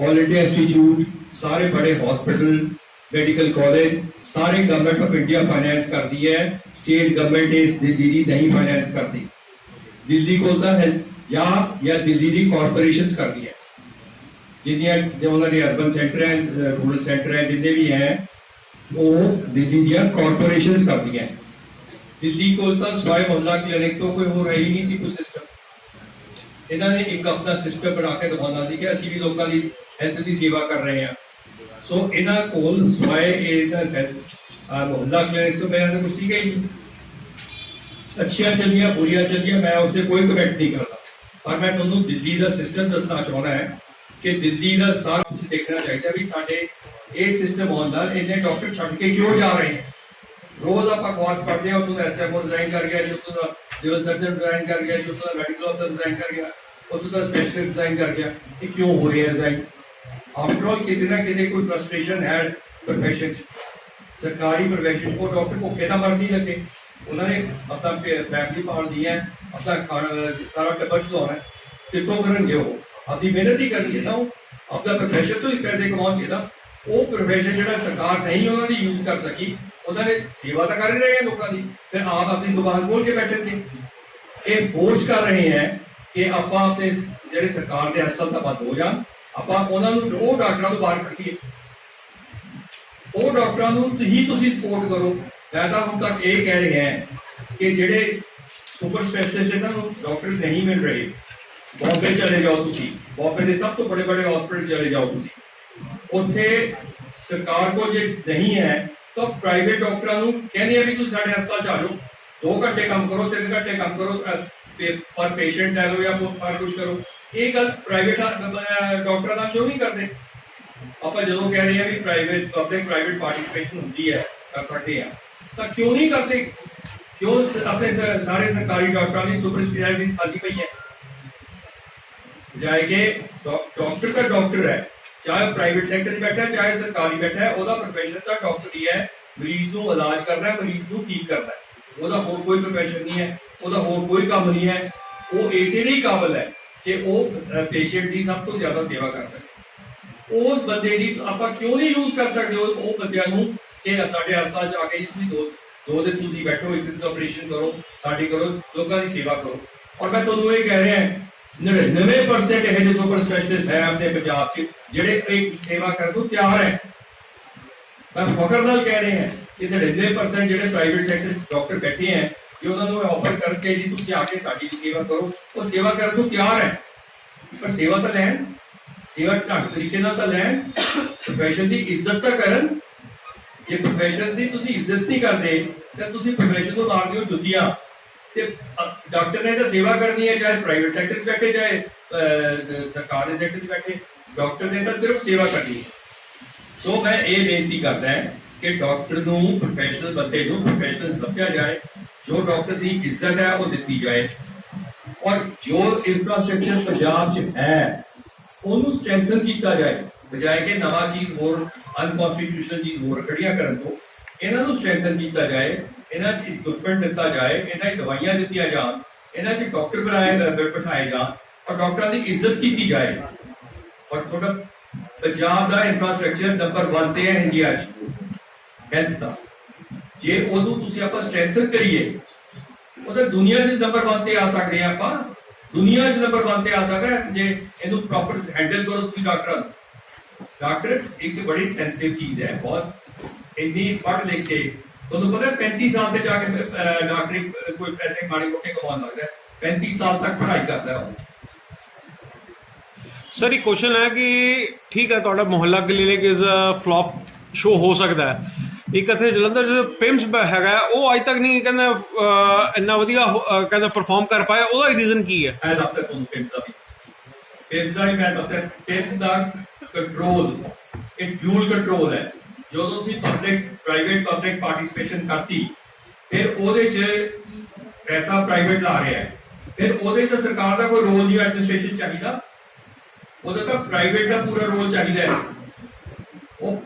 ਆਲ ਇੰਡੀਆ ਇੰਸਟੀਚਿਊਟ, ਸਾਰੇ ਬੜੇ ਹਸਪੀਟਲ, ਮੈਡੀਕਲ ਕਾਲਜ ਸਾਰੇ ਗਵਰਨਮੈਂਟ ਆਫ ਇੰਡੀਆ ਫਾਈਨੈਂਸ ਕਰਦੀ ਹੈ। ਸਟੇਟ ਗਵਰਨਮੈਂਟ ਇਸ ਦਿੱਲੀ ਦੀ ਨਹੀਂ ਫਾਈਨੈਂਸ ਕਰਦੀ। ਦਿੱਲੀ ਕੋਲ ਤਾਂ ਹੈ ਜਾਂ ਦਿੱਲੀ ਦੀ ਕਾਰਪੋਰੇਸ਼ਨਸ ਕਰਦੀ ਹੈ। ਜਿੰਨੀਆਂ ਉਹਨਾਂ ਦੇ ਅਰਬਨ ਸੈਂਟਰ ਹੈ, ਰੂਰਲ ਸੈਂਟਰ ਹੈ, ਜਿੰਨੇ ਵੀ ਹੈ ਉਹ ਦਿੱਲੀ ਦੀਆਂ ਕਾਰਪੋਰੇਸ਼ਨਸ ਕਰਦੀਆਂ। ਦਿੱਲੀ ਕੋਲ ਤਾਂ ਸਵਾਏ ਮੁਹੱਲਾ ਕਲੀਨਿਕ ਤੋਂ ਕੋਈ ਹੋਰ ਹੈ ਹੀ ਨਹੀਂ ਸੀ ਕੋਈ ਸਿਸਟਮ। ਇਹਨਾਂ ਨੇ ਇੱਕ ਆਪਣਾ ਸਿਸਟਮ ਬਣਾ ਕੇ ਦਿਖਾਉਣਾ ਸੀ ਕਿ ਅਸੀਂ ਵੀ ਲੋਕਾਂ ਦੀ ਹੈਲਥ ਦੀ ਸੇਵਾ ਕਰ ਰਹੇ ਹਾਂ। ਸੋ ਇਹਨਾਂ ਕੋਲ ਸਵਾਏ ਇਹਨਾਂ ਮੁਹੱਲਾ ਕਲੀਨਿਕ ਤੋਂ ਮੇਰਾ ਤਾਂ ਕੁਛ ਸੀਗਾ ਹੀ ਨਹੀਂ। ਅੱਛੀਆਂ ਚੱਲੀਆਂ, ਬੁਰੀਆਂ ਚੱਲੀਆਂ, ਮੈਂ ਉਸਦੇ ਕੋਈ ਕਮੈਂਟ ਨਹੀਂ ਕਰਦਾ, ਪਰ ਮੈਂ ਤੁਹਾਨੂੰ ਦਿੱਲੀ ਦਾ ਸਿਸਟਮ ਦੱਸਣਾ ਚਾਹੁੰਦਾ ਹੈ ਕਿ ਦਿੱਲੀ ਦਾ ਸਾਰਾ ਕੁਝ ਦੇਖਣਾ ਚਾਹੀਦਾ ਵੀ ਸਾਡੇ ਇਹ ਸਿਸਟਮ ਆਉਣ ਨਾਲ ਇੰਨੇ ਡਾਕਟਰ ਛੱਡ ਕੇ ਕਿਉਂ ਜਾ ਰਹੇ ਹੈ। ਰੋਜ਼ ਆਪਾਂ ਅਖਬਾਰ ਪੜ੍ਹਦੇ ਹਾਂ, ਉੱਥੋਂ ਦਾ ਐਸਐਮਓ ਰਿਜ਼ਾਈਨ ਕਰ ਗਿਆ ਜੀ, ਉੱਥੋਂ ਦਾ ਸਿਵਲ ਸਰਜਨ ਰਿਜ਼ਾਈਨ ਕਰ ਗਿਆ ਜੀ, ਉੱਥੋਂ ਦਾ ਮੈਡੀਕਲ ਅਫਸਰ ਰਿਜ਼ਾਈਨ ਕਰ ਗਿਆ, ਉੱਥੋਂ ਦਾ ਸਪੈਸ਼ਲਿਸਟ ਰਿਜ਼ਾਈਨ ਕਰ ਗਿਆ। ਇਹ ਕਿਉਂ ਹੋ ਰਿਹਾ ਰਿਜ਼ਾਈਨ? ਆਫਟਰ ਆਲ ਕਿਤੇ ਨਾ ਕਿਤੇ ਕੋਈ ਫਰਸਟ੍ਰੇਸ਼ਨ ਹੈ ਪ੍ਰੋਫੈਸ਼ਨ 'ਚ। ਸਰਕਾਰੀ ਪ੍ਰੋਫੈਸ਼ਨ ਕੋ ਡਾਕਟਰ ਭੁੱਖੇ ਨਾ ਮਰ ਨਹੀਂ ਲੱਗੇ। ਉਹਨਾਂ ਨੇ ਆਪਣਾ ਫੈਮਿਲੀ ਪਾਲਣੀ ਹੈ, ਆਪਣਾ ਸਾਰਾ ਟੱਬਰ ਚਲਾਉਣਾ ਹੈ, ਕਿੱਥੋਂ ਕਰਨਗੇ? ਉਹ ਆਪਣੀ ਮਿਹਨਤ ਹੀ ਕਰਨੀ ਹੈ ਨਾ, ਉਹ ਆਪਣਾ ਪ੍ਰੋਫੈਸ਼ਨ ਤੋਂ ਹੀ ਪੈਸੇ ਕਮਾਉਣਗੇ ਨਾ। ਉਹ ਪ੍ਰੋਫੈਸ਼ਨ ਜਿਹੜਾ ਸਰਕਾਰ ਨਹੀਂ ਉਹਨਾਂ ਦੀ ਯੂਜ਼ ਕਰ ਸਕੀ, ਉਹਨਾਂ ਨੇ ਸੇਵਾ ਤਾਂ ਕਰ ਹੀ ਰਹੇ ਹੈ ਲੋਕਾਂ ਦੀ, ਫਿਰ ਆਪ ਆਪਣੀ ਦੁਕਾਨ ਖੋਲ ਕੇ ਬੈਠਣਗੇ। ਇਹ ਬੋਝ ਕਰ ਰਹੇ ਹੈ ਕਿ ਆਪਾਂ ਆਪਣੇ ਜਿਹੜੇ ਸਰਕਾਰ ਦੇ ਹਸਪਤਾਲ ਤਾਂ ਬੰਦ ਹੋ ਜਾਣ, ਆਪਾਂ ਉਹਨਾਂ ਨੂੰ ਉਹ ਡਾਕਟਰਾਂ ਨੂੰ ਬਾਹਰ ਕੱਢੀਏ। ਉਹ ਡਾਕਟਰਾਂ ਨੂੰ ਹੀ ਤੁਸੀਂ ਸਪੋਰਟ ਕਰੋ। ਮੈਂ ਤਾਂ ਹੁਣ ਤੱਕ ਇਹ ਕਹਿ ਰਿਹਾ ਕਿ ਜਿਹੜੇ ਸੁਪਰ ਸਪੈਸ਼ਲਿਸਟ ਇਹਨਾਂ ਨੂੰ ਡਾਕਟਰ ਨਹੀਂ ਮਿਲ ਰਹੇ, ਬੰਬੇ ਚਲੇ ਜਾਓ ਤੁਸੀਂ, ਬੰਬੇ ਦੇ ਸਭ ਤੋਂ ਬੜੇ ਬੜੇ ਹਸਪੀਟਲ ਚਲੇ ਜਾਓ ਤੁਸੀਂ, ਉੱਥੇ ਸਰਕਾਰ ਕੋਲ ਜੇ ਨਹੀਂ ਹੈ ਤਾਂ ਪ੍ਰਾਈਵੇਟ ਡਾਕਟਰਾਂ ਨੂੰ ਕਹਿੰਦੇ ਆ ਵੀ ਤੁਸੀਂ ਸਾਡੇ ਹਸਪਤਾਲ ਚ ਆ ਜਾਓ, 2 ਘੰਟੇ ਕੰਮ ਕਰੋ, 3 ਘੰਟੇ ਕੰਮ ਕਰੋ, ਪਰ ਪੇਸ਼ੈਂਟ ਲੈ ਲਓ ਜਾਂ ਪਰ ਕੁਝ ਕਰੋ। ਇਹ ਗੱਲ ਪ੍ਰਾਈਵੇਟ ਡਾਕਟਰਾਂ ਨਾਲ ਕਿਉਂ ਨਹੀਂ ਕਰਦੇ? ਆਪਾਂ ਜਦੋਂ ਕਹਿ ਰਹੇ ਹਾਂ ਵੀ ਪ੍ਰਾਈਵੇਟ ਪਾਰਟਿਸਿਪੇਸ਼ਨ ਹੁੰਦੀ ਹੈ, ਕਰ ਸਕਦੇ ਆ, ਤਾਂ ਕਿਉਂ ਨਹੀਂ ਕਰਦੇ? ਕਿਉਂ ਆਪਣੇ ਸਾਰੇ ਸਰਕਾਰੀ ਡਾਕਟਰਾਂ ਦੀ ਸੁਪਰ ਸਪੈਸ਼ਲਿਟੀ ਖਾਲੀ ਪਈ ਹੈ? ਜਾਏਗੇ ਡਾਕਟਰ ਤਾਂ ਡਾਕਟਰ ਹੈ, ਚਾਹੇ ਪ੍ਰਾਈਵੇਟ ਸੈਕਟਰ 'ਚ ਬੈਠਾ ਚਾਹੇ ਸਰਕਾਰੀ ਬੈਠਾ ਹੈ, ਉਹਦਾ ਪ੍ਰੋਫੈਸ਼ਨ ਤਾਂ ਡਾਕਟਰ ਹੀ ਹੈ। ਮਰੀਜ਼ ਨੂੰ ਇਲਾਜ ਕਰਨਾ ਹੈ, ਮਰੀਜ਼ ਨੂੰ ਠੀਕ ਕਰਨਾ ਹੈ, ਉਹਦਾ ਹੋਰ ਕੋਈ ਪ੍ਰੋਫੈਸ਼ਨ ਨਹੀਂ ਹੈ, ਉਹਦਾ ਹੋਰ ਕੋਈ ਕੰਮ ਨਹੀਂ ਹੈ। ਉਹ ਇਸੇ ਲਈ ਕਾਬਲ ਹੈ ਕਿ ਉਹ ਪੇਸ਼ੈਂਟ ਦੀ ਸਭ ਤੋਂ ਜ਼ਿਆਦਾ ਸੇਵਾ ਕਰ ਸਕੇ। ਉਸ ਬੰਦੇ ਦੀ ਆਪਾਂ ਕਿਉਂ ਨਹੀਂ ਯੂਜ਼ ਕਰ ਸਕਦੇ ਉਹ ਬੰਦਿਆਂ ਨੂੰ ਕਿ ਸਾਡੇ ਹਸਪਤਾਲ 'ਚ ਆ ਕੇ ਤੁਸੀਂ ਦੋ ਦਿਨ ਤੁਸੀਂ ਬੈਠੋ, ਇੱਕ ਦਿਨ ਆਪਰੇਸ਼ਨ ਕਰੋ, ਸਾਡੀ ਕਰੋ, ਲੋਕਾਂ ਦੀ ਸੇਵਾ ਕਰੋ। ਔਰ ਮੈਂ ਤੁਹਾਨੂੰ ਇਹ ਕਹਿ ਰਿਹਾ 99% ਇਹੋ ਜਿਹੇ ਸੁਪਰ ਸਪੈਸ਼ਲਿਸਟ ਹੈ ਆਪਣੇ ਪੰਜਾਬ 'ਚ ਜਿਹੜੇ ਇਹ ਸੇਵਾ ਕਰਨ ਨੂੰ ਤਿਆਰ ਹੈ। ਮੈਂ ਫਖਰ ਨਾਲ ਕਹਿ ਰਹੇ ਹਾਂ ਕਿ 99% ਜਿਹੜੇ ਪ੍ਰਾਈਵੇਟ ਸੈਕਟਰ ਡਾਕਟਰ ਬੈਠੇ ਹੈ, ਕਿ ਉਹਨਾਂ ਨੂੰ ਆਫਰ ਕਰਕੇ ਜੀ ਤੁਸੀਂ ਆ ਕੇ ਸਾਡੀ ਵੀ ਸੇਵਾ ਕਰੋ, ਉਹ ਸੇਵਾ ਕਰਨ ਨੂੰ ਤਿਆਰ ਹੈ। ਪਰ ਸੇਵਾ ਤਾਂ ਲੈਣ, ਸੇਵਾ ਢੰਗ ਤਰੀਕੇ ਨਾਲ ਤਾਂ ਲੈਣ, ਪ੍ਰੋਫੈਸ਼ਨ ਦੀ ਇੱਜ਼ਤ ਤਾਂ ਕਰਨ। ਜੇ ਪ੍ਰੋਫੈਸ਼ਨ ਦੀ ਤੁਸੀਂ ਇੱਜ਼ਤ ਨਹੀਂ ਕਰਦੇ ਤਾਂ ਤੁਸੀਂ ਪ੍ਰੋਫੈਸ਼ਨ ਤੋਂ ਮਾਰ ਦਿਓ ਜੁੱਤੀਆਂ। ਤੇ ਡਾਕਟਰ ਨੇ ਤਾਂ ਸੇਵਾ ਕਰਨੀ ਹੈ, ਚਾਹੇ ਪ੍ਰਾਈਵੇਟ ਸੈਕਟਰ 'ਚ ਬੈਠੇ ਚਾਹੇ ਸਰਕਾਰ ਦੇ ਸੈਕਟਰ 'ਚ ਬੈਠੇ, ਡਾਕਟਰ ਨੇ ਤਾਂ ਸਿਰਫ ਸੇਵਾ ਕਰਨੀ ਹੈ। ਸੋ ਮੈਂ ਇਹ ਬੇਨਤੀ ਕਰਦਾ ਕਿ ਡਾਕਟਰ ਨੂੰ, ਪ੍ਰੋਫੈਸ਼ਨਲ ਬੰਦੇ ਨੂੰ ਪ੍ਰੋਫੈਸ਼ਨਲ ਸਮਝਿਆ ਜਾਏ, ਜੋ ਡਾਕਟਰ ਦੀ ਇੱਜ਼ਤ ਹੈ ਉਹ ਦਿੱਤੀ ਜਾਏ, ਔਰ ਜੋ ਇੰਫਰਾਸਟ੍ਰਕਚਰ ਪੰਜਾਬ 'ਚ ਹੈ ਉਹਨੂੰ ਸਟਰੈਂਥਨ ਕੀਤਾ ਜਾਏ, ਬਜਾਏ ਕਿ ਨਵਾਂ ਚੀਜ਼ ਹੋਰ ਅਨਕਨਸਟੀਟਿਊਸ਼ਨਲ ਚੀਜ਼ ਹੋਰ ਖੜੀਆਂ ਕਰਨ ਤੋਂ ਇਹਨਾਂ ਨੂੰ ਸਟਰੈਂਥਨ ਕੀਤਾ ਜਾਏ, ਇਹਨਾਂ 'ਚ ਇਕਵਿਪਮੈਂਟ ਦਿੱਤਾ ਜਾਏ, ਇਹਨਾਂ 'ਚ ਦਵਾਈਆਂ ਦਿੱਤੀਆਂ ਜਾਣ, ਇਹਨਾਂ 'ਚ ਡਾਕਟਰ ਬਿਠਾਏ ਜਾਣ, ਔਰ ਡਾਕਟਰਾਂ ਦੀ ਇੱਜ਼ਤ ਕੀਤੀ ਜਾਏ। ਔਰ ਤੁਹਾਡਾ ਪੰਜਾਬ ਦਾ ਇੰਫਰਾਸਟ੍ਰਕਚਰ ਨੰਬਰ 1 ਤੇ ਹੈ ਇੰਡੀਆ 'ਚ ਹੈਲਥ ਦਾ। ਜੇ ਉਹਨੂੰ ਤੁਸੀਂ ਆਪਾਂ ਸਟਰੈਂਥਨ ਕਰੀਏ, ਉਹ ਤਾਂ ਦੁਨੀਆ 'ਚ ਨੰਬਰ 1 ਤੇ ਆ ਸਕਦੇ ਆ। ਆਪਾਂ ਦੁਨੀਆ 'ਚ ਨੰਬਰ 1 ਤੇ ਆ ਸਕਦਾ ਜੇ ਇਹਨੂੰ ਪ੍ਰੋਪਰ ਹੈਂਡਲ ਕਰੋ ਤੁਸੀਂ। ਡਾਕਟਰ ਇੱਕ ਬੜੀ ਸੈਂਸਿਟਿਵ ਚੀਜ਼ ਹੈ, ਬਹੁਤ ਇੰਨੀ ਪੜ੍ਹ ਲਿਖ ਕੇ ਤੁਹਾਨੂੰ ਪਤਾ 35 ਸਾਲ ਤੇ ਜਾ ਕੇ ਡਾਕਟਰੀ ਕੋਈ ਪੈਸੇ ਮਾੜੇ ਮੋਟੇ ਕਮਾਉਣ ਲੱਗਦਾ, 35 ਸਾਲ ਤੱਕ ਪੜ੍ਹਾਈ ਕਰਦਾ ਉਹ। ਸਰ ਇੱਕ ਕੁਐਸਚਨ ਹੈ ਕਿ ਠੀਕ ਹੈ ਤੁਹਾਡਾ ਮੁਹੱਲਾ ਕਲੀਨਿਕ ਇਜ਼ ਫਲॉप ਸ਼ੋ ਹੋ ਸਕਦਾ ਹੈ, ਇੱਕ ਇੱਥੇ ਜਲੰਧਰ ਜੋ ਪਿਮਸ ਹੈਗਾ ਉਹ ਅੱਜ ਤੱਕ ਨਹੀਂ ਕਹਿੰਦਾ ਇੰਨਾ ਵਧੀਆ ਕਹਿੰਦਾ ਪਰਫਾਰਮ ਕਰ ਪਾਇਆ, ਉਹਦਾ ਰੀਜ਼ਨ ਕੀ ਹੈ? ਮੈਂ ਦੱਸਦਾ ਤੁਹਾਨੂੰ ਪਿਮਸ ਦਾ ਵੀ ਮੈਂ ਦੱਸਦਾ। ਪਿਮਸ ਦਾ ਕੰਟਰੋਲ, ਇਹ ਡਿਊਲ ਕੰਟਰੋਲ ਹੈ। ਜਦੋਂ ਤੁਸੀਂ ਪ੍ਰਾਈਵੇਟ ਪਬਲਿਕ ਪਾਰਟਿਸਿਪੇਸ਼ਨ ਕਰਤੀ, ਫਿਰ ਉਹਦੇ 'ਚ ਪੈਸਾ ਪ੍ਰਾਈਵੇਟ ਲਾ ਰਿਹਾ ਹੈ, ਫਿਰ ਉਹਦੇ 'ਚ ਸਰਕਾਰ ਦਾ ਕੋਈ ਰੋਲ ਨਹੀਂ, ਐਡਮਿਨਿਸਟ੍ਰੇਸ਼ਨ ਚਾਹੀਦਾ, ਉਹਦਾ ਤਾਂ ਪ੍ਰਾਈਵੇਟ ਦਾ ਪੂਰਾ ਰੋਲ ਚਾਹੀਦਾ ਹੈ। ਉਹ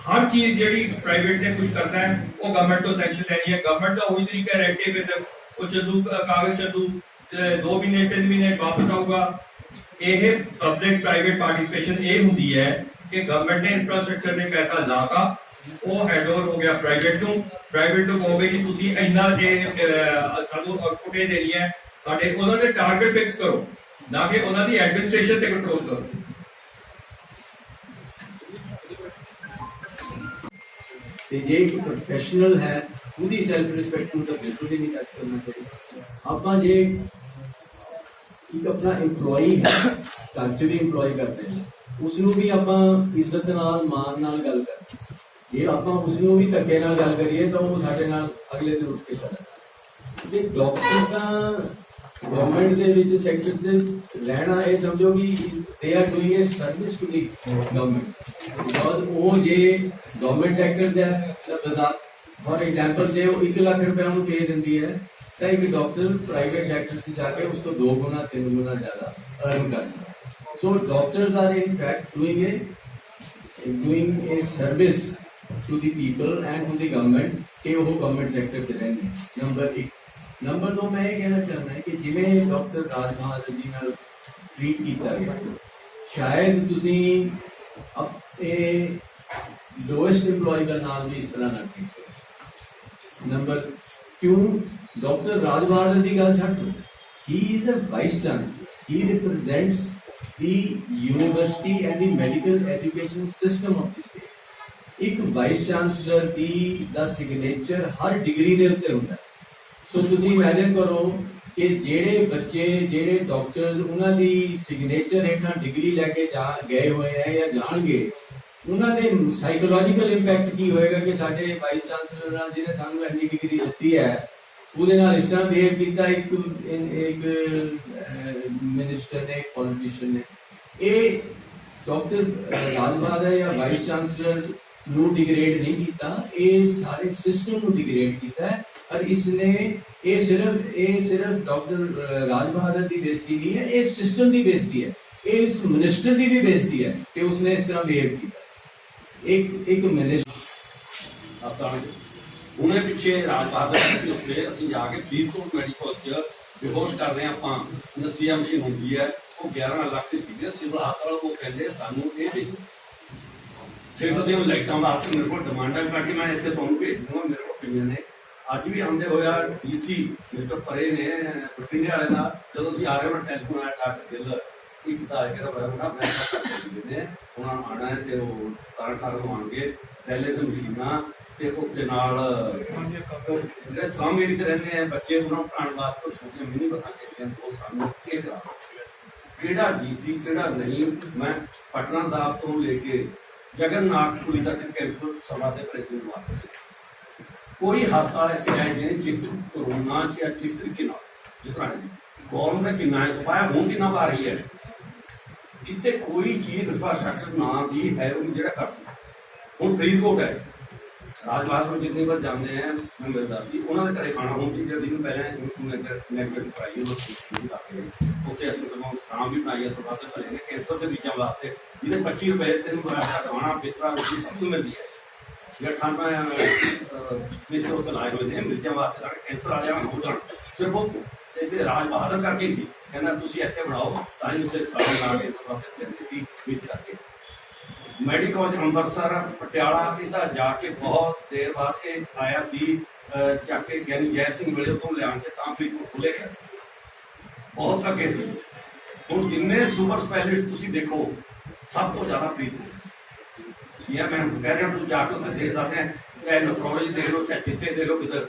ਹਰ ਚੀਜ਼ ਜਿਹੜੀ ਪ੍ਰਾਈਵੇਟ ਨੇ ਕੁਝ ਕਰਨਾ ਹੈ ਉਹ ਗਵਰਨਮੈਂਟ ਤੋਂ ਸੈਂਕਸ਼ਨ ਲੈਣੀ ਹੈ। ਗਵਰਨਮੈਂਟ ਦਾ ਉਹੀ ਤਰੀਕਾ ਹੈ ਕਿ ਉਹ ਚੱਲੂ, ਕਾਗਜ਼ ਚੱਲੂ, 2 ਮਹੀਨੇ 3 ਮਹੀਨੇ ਵਾਪਸ ਆਊਗਾ। ਇਹ ਪਬਲਿਕ ਪ੍ਰਾਈਵੇਟ ਪਾਰਟਿਸਿਪੇਸ਼ਨ ਇਹ ਹੁੰਦੀ ਹੈ ਕਿ ਗਵਰਨਮੈਂਟ ਨੇ ਇਨਫਰਾਸਟ੍ਰਕਚਰ ਨੇ ਪੈਸਾ ਲਾਤਾ, ਉਹ ਹੈਂਡਓਵਰ ਹੋ ਗਿਆ ਪ੍ਰਾਈਵੇਟ ਨੂੰ। ਪ੍ਰਾਈਵੇਟ ਨੂੰ ਕਹੋਗੇ ਕਿ ਤੁਸੀਂ ਇੰਨਾ ਸਾਨੂੰ ਆਉਟਪੁੱਟ ਇਹ ਦੇਣੀ ਹੈ, ਸਾਡੇ ਉਹਨਾਂ ਦੇ ਟਾਰਗੇਟ ਫਿਕਸ ਕਰੋ, ਨਾ ਕਿ ਉਹਨਾਂ ਦੀ ਐਡਮਿਨਿਸਟ੍ਰੇਸ਼ਨ ਤੇ ਕੰਟਰੋਲ ਕਰੋ। ਤੇ ਜੇ ਇੱਕ ਪ੍ਰੋਫੈਸ਼ਨਲ ਹੈ ਉਹਦੀ ਸੈਲਫ ਰਿਸਪੈਕਟ ਨੂੰ ਤਾਂ ਬਿਲਕੁਲ ਹੀ ਨਹੀਂ ਟੱਚ ਕਰਨਾ ਚਾਹੀਦਾ। ਆਪਾਂ ਜੇ ਇੱਕ ਆਪਣਾ EMPLOYE ਹੈ, ਘਰ 'ਚ ਵੀ EMPLOYE ਕਰਦੇ ਨੇ, ਉਸ ਨੂੰ ਵੀ ਆਪਾਂ ਇੱਜ਼ਤ ਨਾਲ ਮਾਣ ਨਾਲ ਗੱਲ ਕਰਦੇ। ਜੇ ਆਪਾਂ ਉਸ ਨੂੰ ਵੀ ਧੱਕੇ ਨਾਲ ਗੱਲ ਕਰੀਏ ਤਾਂ ਉਹ ਸਾਡੇ ਨਾਲ ਅਗਲੇ ਦਿਨ ਉੱਠ ਕੇ ਖੜਾ। ਜੇ ਡਾਕਟਰ ਤਾਂ ਗਵਰਨਮੈਂਟ ਦੇ ਵਿੱਚ ਸੈਕਟਰ ਦੇ ਰਹਿਣਾ, ਇਹ ਸਮਝੋ ਕਿ they are doing a service to the government. Because ਉਹ ਜੇ ਗਵਰਨਮੈਂਟ ਸੈਕਟਰ ਦਾ ਫॉर एग्जांपल ਜੇ ਉਹ 1 ਲੱਖ ਰੁਪਏ ਉਹਨੂੰ ਦੇ ਦਿੰਦੀ ਹੈ ਤਾਂ ਇੱਕ ਡਾਕਟਰ ਪ੍ਰਾਈਵੇਟ ਸੈਕਟਰ 'ਚ ਜਾ ਕੇ ਉਸ ਤੋਂ 2 ਗੁਣਾ 3 ਗੁਣਾ ਜ਼ਿਆਦਾ ਅਰਨ ਕਰਦਾ। So doctors are in fact doing a service to the people and to the government ਕਿ ਉਹ ਗਵਰਨਮੈਂਟ ਸੈਕਟਰ 'ਚ ਰਹਿੰਦੇ। ਨੰਬਰ 1। ਨੰਬਰ 2 ਮੈਂ ਇਹ ਕਹਿਣਾ ਚਾਹੁੰਦਾ ਹਾਂ ਕਿ ਜਿਵੇਂ ਡਾਕਟਰ ਰਾਜ ਬਹਾਦਰ ਜੀ ਨਾਲ ਟ੍ਰੀਟ ਕੀਤਾ ਗਿਆ, ਸ਼ਾਇਦ ਤੁਸੀਂ ਆਪਣੇ ਲੋਐਸਟ EMPLOYE ਦਾ ਨਾਮ ਵੀ ਇਸ ਤਰ੍ਹਾਂ ਨਾ ਟ੍ਰੀਟ ਕਰੋ। ਨੰਬਰ ਕਿਉਂ? ਡਾਕਟਰ ਰਾਜ ਬਹਾਦਰ ਦੀ ਗੱਲ ਛੱਡ ਦਿਓ, he is a vice chancellor, he represents the university and the medical education system of the state. ਇੱਕ ਵਾਈਸ ਚਾਂਸਲਰ ਦਾ ਸਿਗਨੇਚਰ ਹਰ ਡਿਗਰੀ ਦੇ ਉੱਤੇ ਹੁੰਦਾ। ਸੋ ਤੁਸੀਂ ਇਮੈਜਿਨ ਕਰੋ ਕਿ ਜਿਹੜੇ ਬੱਚੇ, ਜਿਹੜੇ ਡਾਕਟਰਸ ਉਹਨਾਂ ਦੀ ਸਿਗਨੇਚਰ ਹੇਠਾਂ ਡਿਗਰੀ ਲੈ ਕੇ ਗਏ ਹੋਏ ਹੈ ਜਾਂ ਜਾਣਗੇ, ਉਹਨਾਂ ਦੇ ਸਾਈਕੋਲੋਜੀਕਲ ਇੰਪੈਕਟ ਕੀ ਹੋਏਗਾ ਕਿ ਸਾਡੇ ਵਾਈਸ ਚਾਂਸਲਰ ਨਾਲ ਜਿਹਨੇ ਸਾਨੂੰ ਇੰਨੀ ਡਿਗਰੀ ਦਿੱਤੀ ਹੈ ਉਹਦੇ ਨਾਲ ਇਸ ਤਰ੍ਹਾਂ ਬਿਹੇਵ ਕੀਤਾ ਇੱਕ ਮਿਨਿਸਟਰ ਨੇ, ਇੱਕ ਪੋਲੀਟੀਸ਼ੀਅਨ ਨੇ। ਇਹ ਡਾਕਟਰ ਰਾਜ ਬਹਾਦਰ ਜਾਂ ਵਾਈਸ ਚਾਂਸਲਰ ਨੂੰ ਡਿਗਰੇਡ ਨਹੀਂ ਕੀਤਾ, ਇਹ ਸਾਰੇ ਸਿਸਟਮ ਨੂੰ ਡਿਗਰੇਡ ਕੀਤਾ ਹੈ। और इसने ये सिर्फ डॉक्टर राज बहादुर की बेइज्जती नहीं है, ये सिस्टम की बेइज्जती है, ये इस मिनिस्टर की भी बेइज्जती है कि उसने इस तरह बिहेव किया। एक मिनिस्टर ਉਹਨੇ ਪਿੱਛੇ ਰਾਜ ਬਹਾਦਰ ਦੇ ਉੱਤੇ ਅਸੀਂ ਜਾ ਕੇ ਫਰੀਦਕੋਟ ਮੈਡੀਕਲ 'ਚ ਬੇਹੋਸ਼ ਕਰ ਰਹੇ ਆਪਾਂ, ਨਸੀਆ ਮਸ਼ੀਨ ਹੁੰਦੀ ਹੈ, ਉਹ 11 ਲੱਖ ਦੀ ਚੀਜ਼ ਸਿਵਲ ਹਸਪਤਾਲ ਉਹ ਕਹਿੰਦੇ ਸਾਨੂੰ ਇਹ ਸੀ। ਫਿਰ ਤਾਂ ਲਾਈਟਾਂ ਵਾਸਤੇ ਮੇਰੇ ਕੋਲ ਡਿਮਾਂਡਾਂ ਕਰਕੇ ਮੈਂ ਇੱਥੇ ਤੁਹਾਨੂੰ ਭੇਜ ਦੂੰਗਾ, ਮੇਰੇ ਕੋਲ ਪਈਆਂ ਨੇ। ਅੱਜ ਵੀ ਆਉਂਦੇ ਹੋਇਆ DC ਮਿਸਟਰ ਪਰੇ ਨੇ ਬਠਿੰਡੇ ਵਾਲੇ ਦਾ, ਜਦੋਂ ਅਸੀਂ ਆ ਰਹੇ ਉਹਨਾਂ ਟੈਲੀਫੋਨ ਆਇਆ ਡਾਕਟਰ ਗਿੱਲ ਇੱਕ ਤਾਰੀਖ ਦਾ ਬੜਾ ਬੜਾ ਨੇ ਉਹਨਾਂ ਨੂੰ ਆਉਣਾ ਹੈ ਤੇ ਉਹ ਤਾਰਨ ਲਵਾਉਣਗੇ ਪਹਿਲੇ ਤੇ ਮਸ਼ੀਨਾਂ ਤੇ ਉਹਦੇ ਨਾਲ ਜਿਹੜੇ ਸਾਹਮਣੇ ਵੀ ਰਹਿੰਦੇ ਆ ਬੱਚੇ, ਉਹਨਾਂ ਨੂੰ ਪੜ੍ਹਾਉਣ ਵਾਸਤੇ ਛੋਟੀਆਂ ਮਿਨੀ ਬੱਸਾਂ ਚਾਹੀਦੀਆਂ। ਉਹ ਸਾਨੂੰ ਇਹ ਕਰਾ ਕਿਹੜਾ DC ਕਿਹੜਾ ਨਹੀਂ। ਮੈਂ ਪਟਨਾ ਸਾਹਿਬ ਤੋਂ ਲੈ ਕੇ ਜਗਨਨਾਥਪੁਰੀ ਤੱਕ ਕੈਂਪ ਸਭਾ ਦੇ ਪ੍ਰੈਜ਼ੀਡੈਂਟ ਵਾਸਤੇ कोई हस्पताल ऐसे है जिन्हें चित्र कोरोना या चित्र के नाम जिस तरह गवर्नमेंट ने कितना सफाया हूँ कितना पा रही है जितने कोई चीज इंफ्रास्ट्रक्चर ना दी है वो जरा कर हूँ फरीदकोट है राज बहादुर जितनी बार जानते हैं मैं मिलता जी उन्होंने घरे खाना हूँ दिन पहले नेगेटिव कराई उत्थे असं शाम भी बनाई सरकार से भले ने कैंसर के बीजा वास्ते जिन्हें 25 रुपए तेन करवाना बिस्तरा रोटी सब कुछ मिलती है। ठंड में उत्तर लाए हुए थे मिर्चा वास्ते कैंसर आ जाए हो जाए सिर्फ राज बहादुर करके ही कहना तुम इतने बनाओ ताकि उसे ला के मैडिकल अंमृतसर पटियाला इधर जाके बहुत देर बाद आया जाके ज्ञानी जय सिंह मिले तो लिया के फरीदकोट खुले गए बहुत अगे से हूँ जिन्ने सुपर स्पैलिस्ट तुम देखो सब तो ज्यादा फरीदकोट मैं कह रहा हूँ जाके उत्तर दे सकते हैं, चाहे नफ्रोलॉजी देख लो चाहे चिट्टे दे लो किधर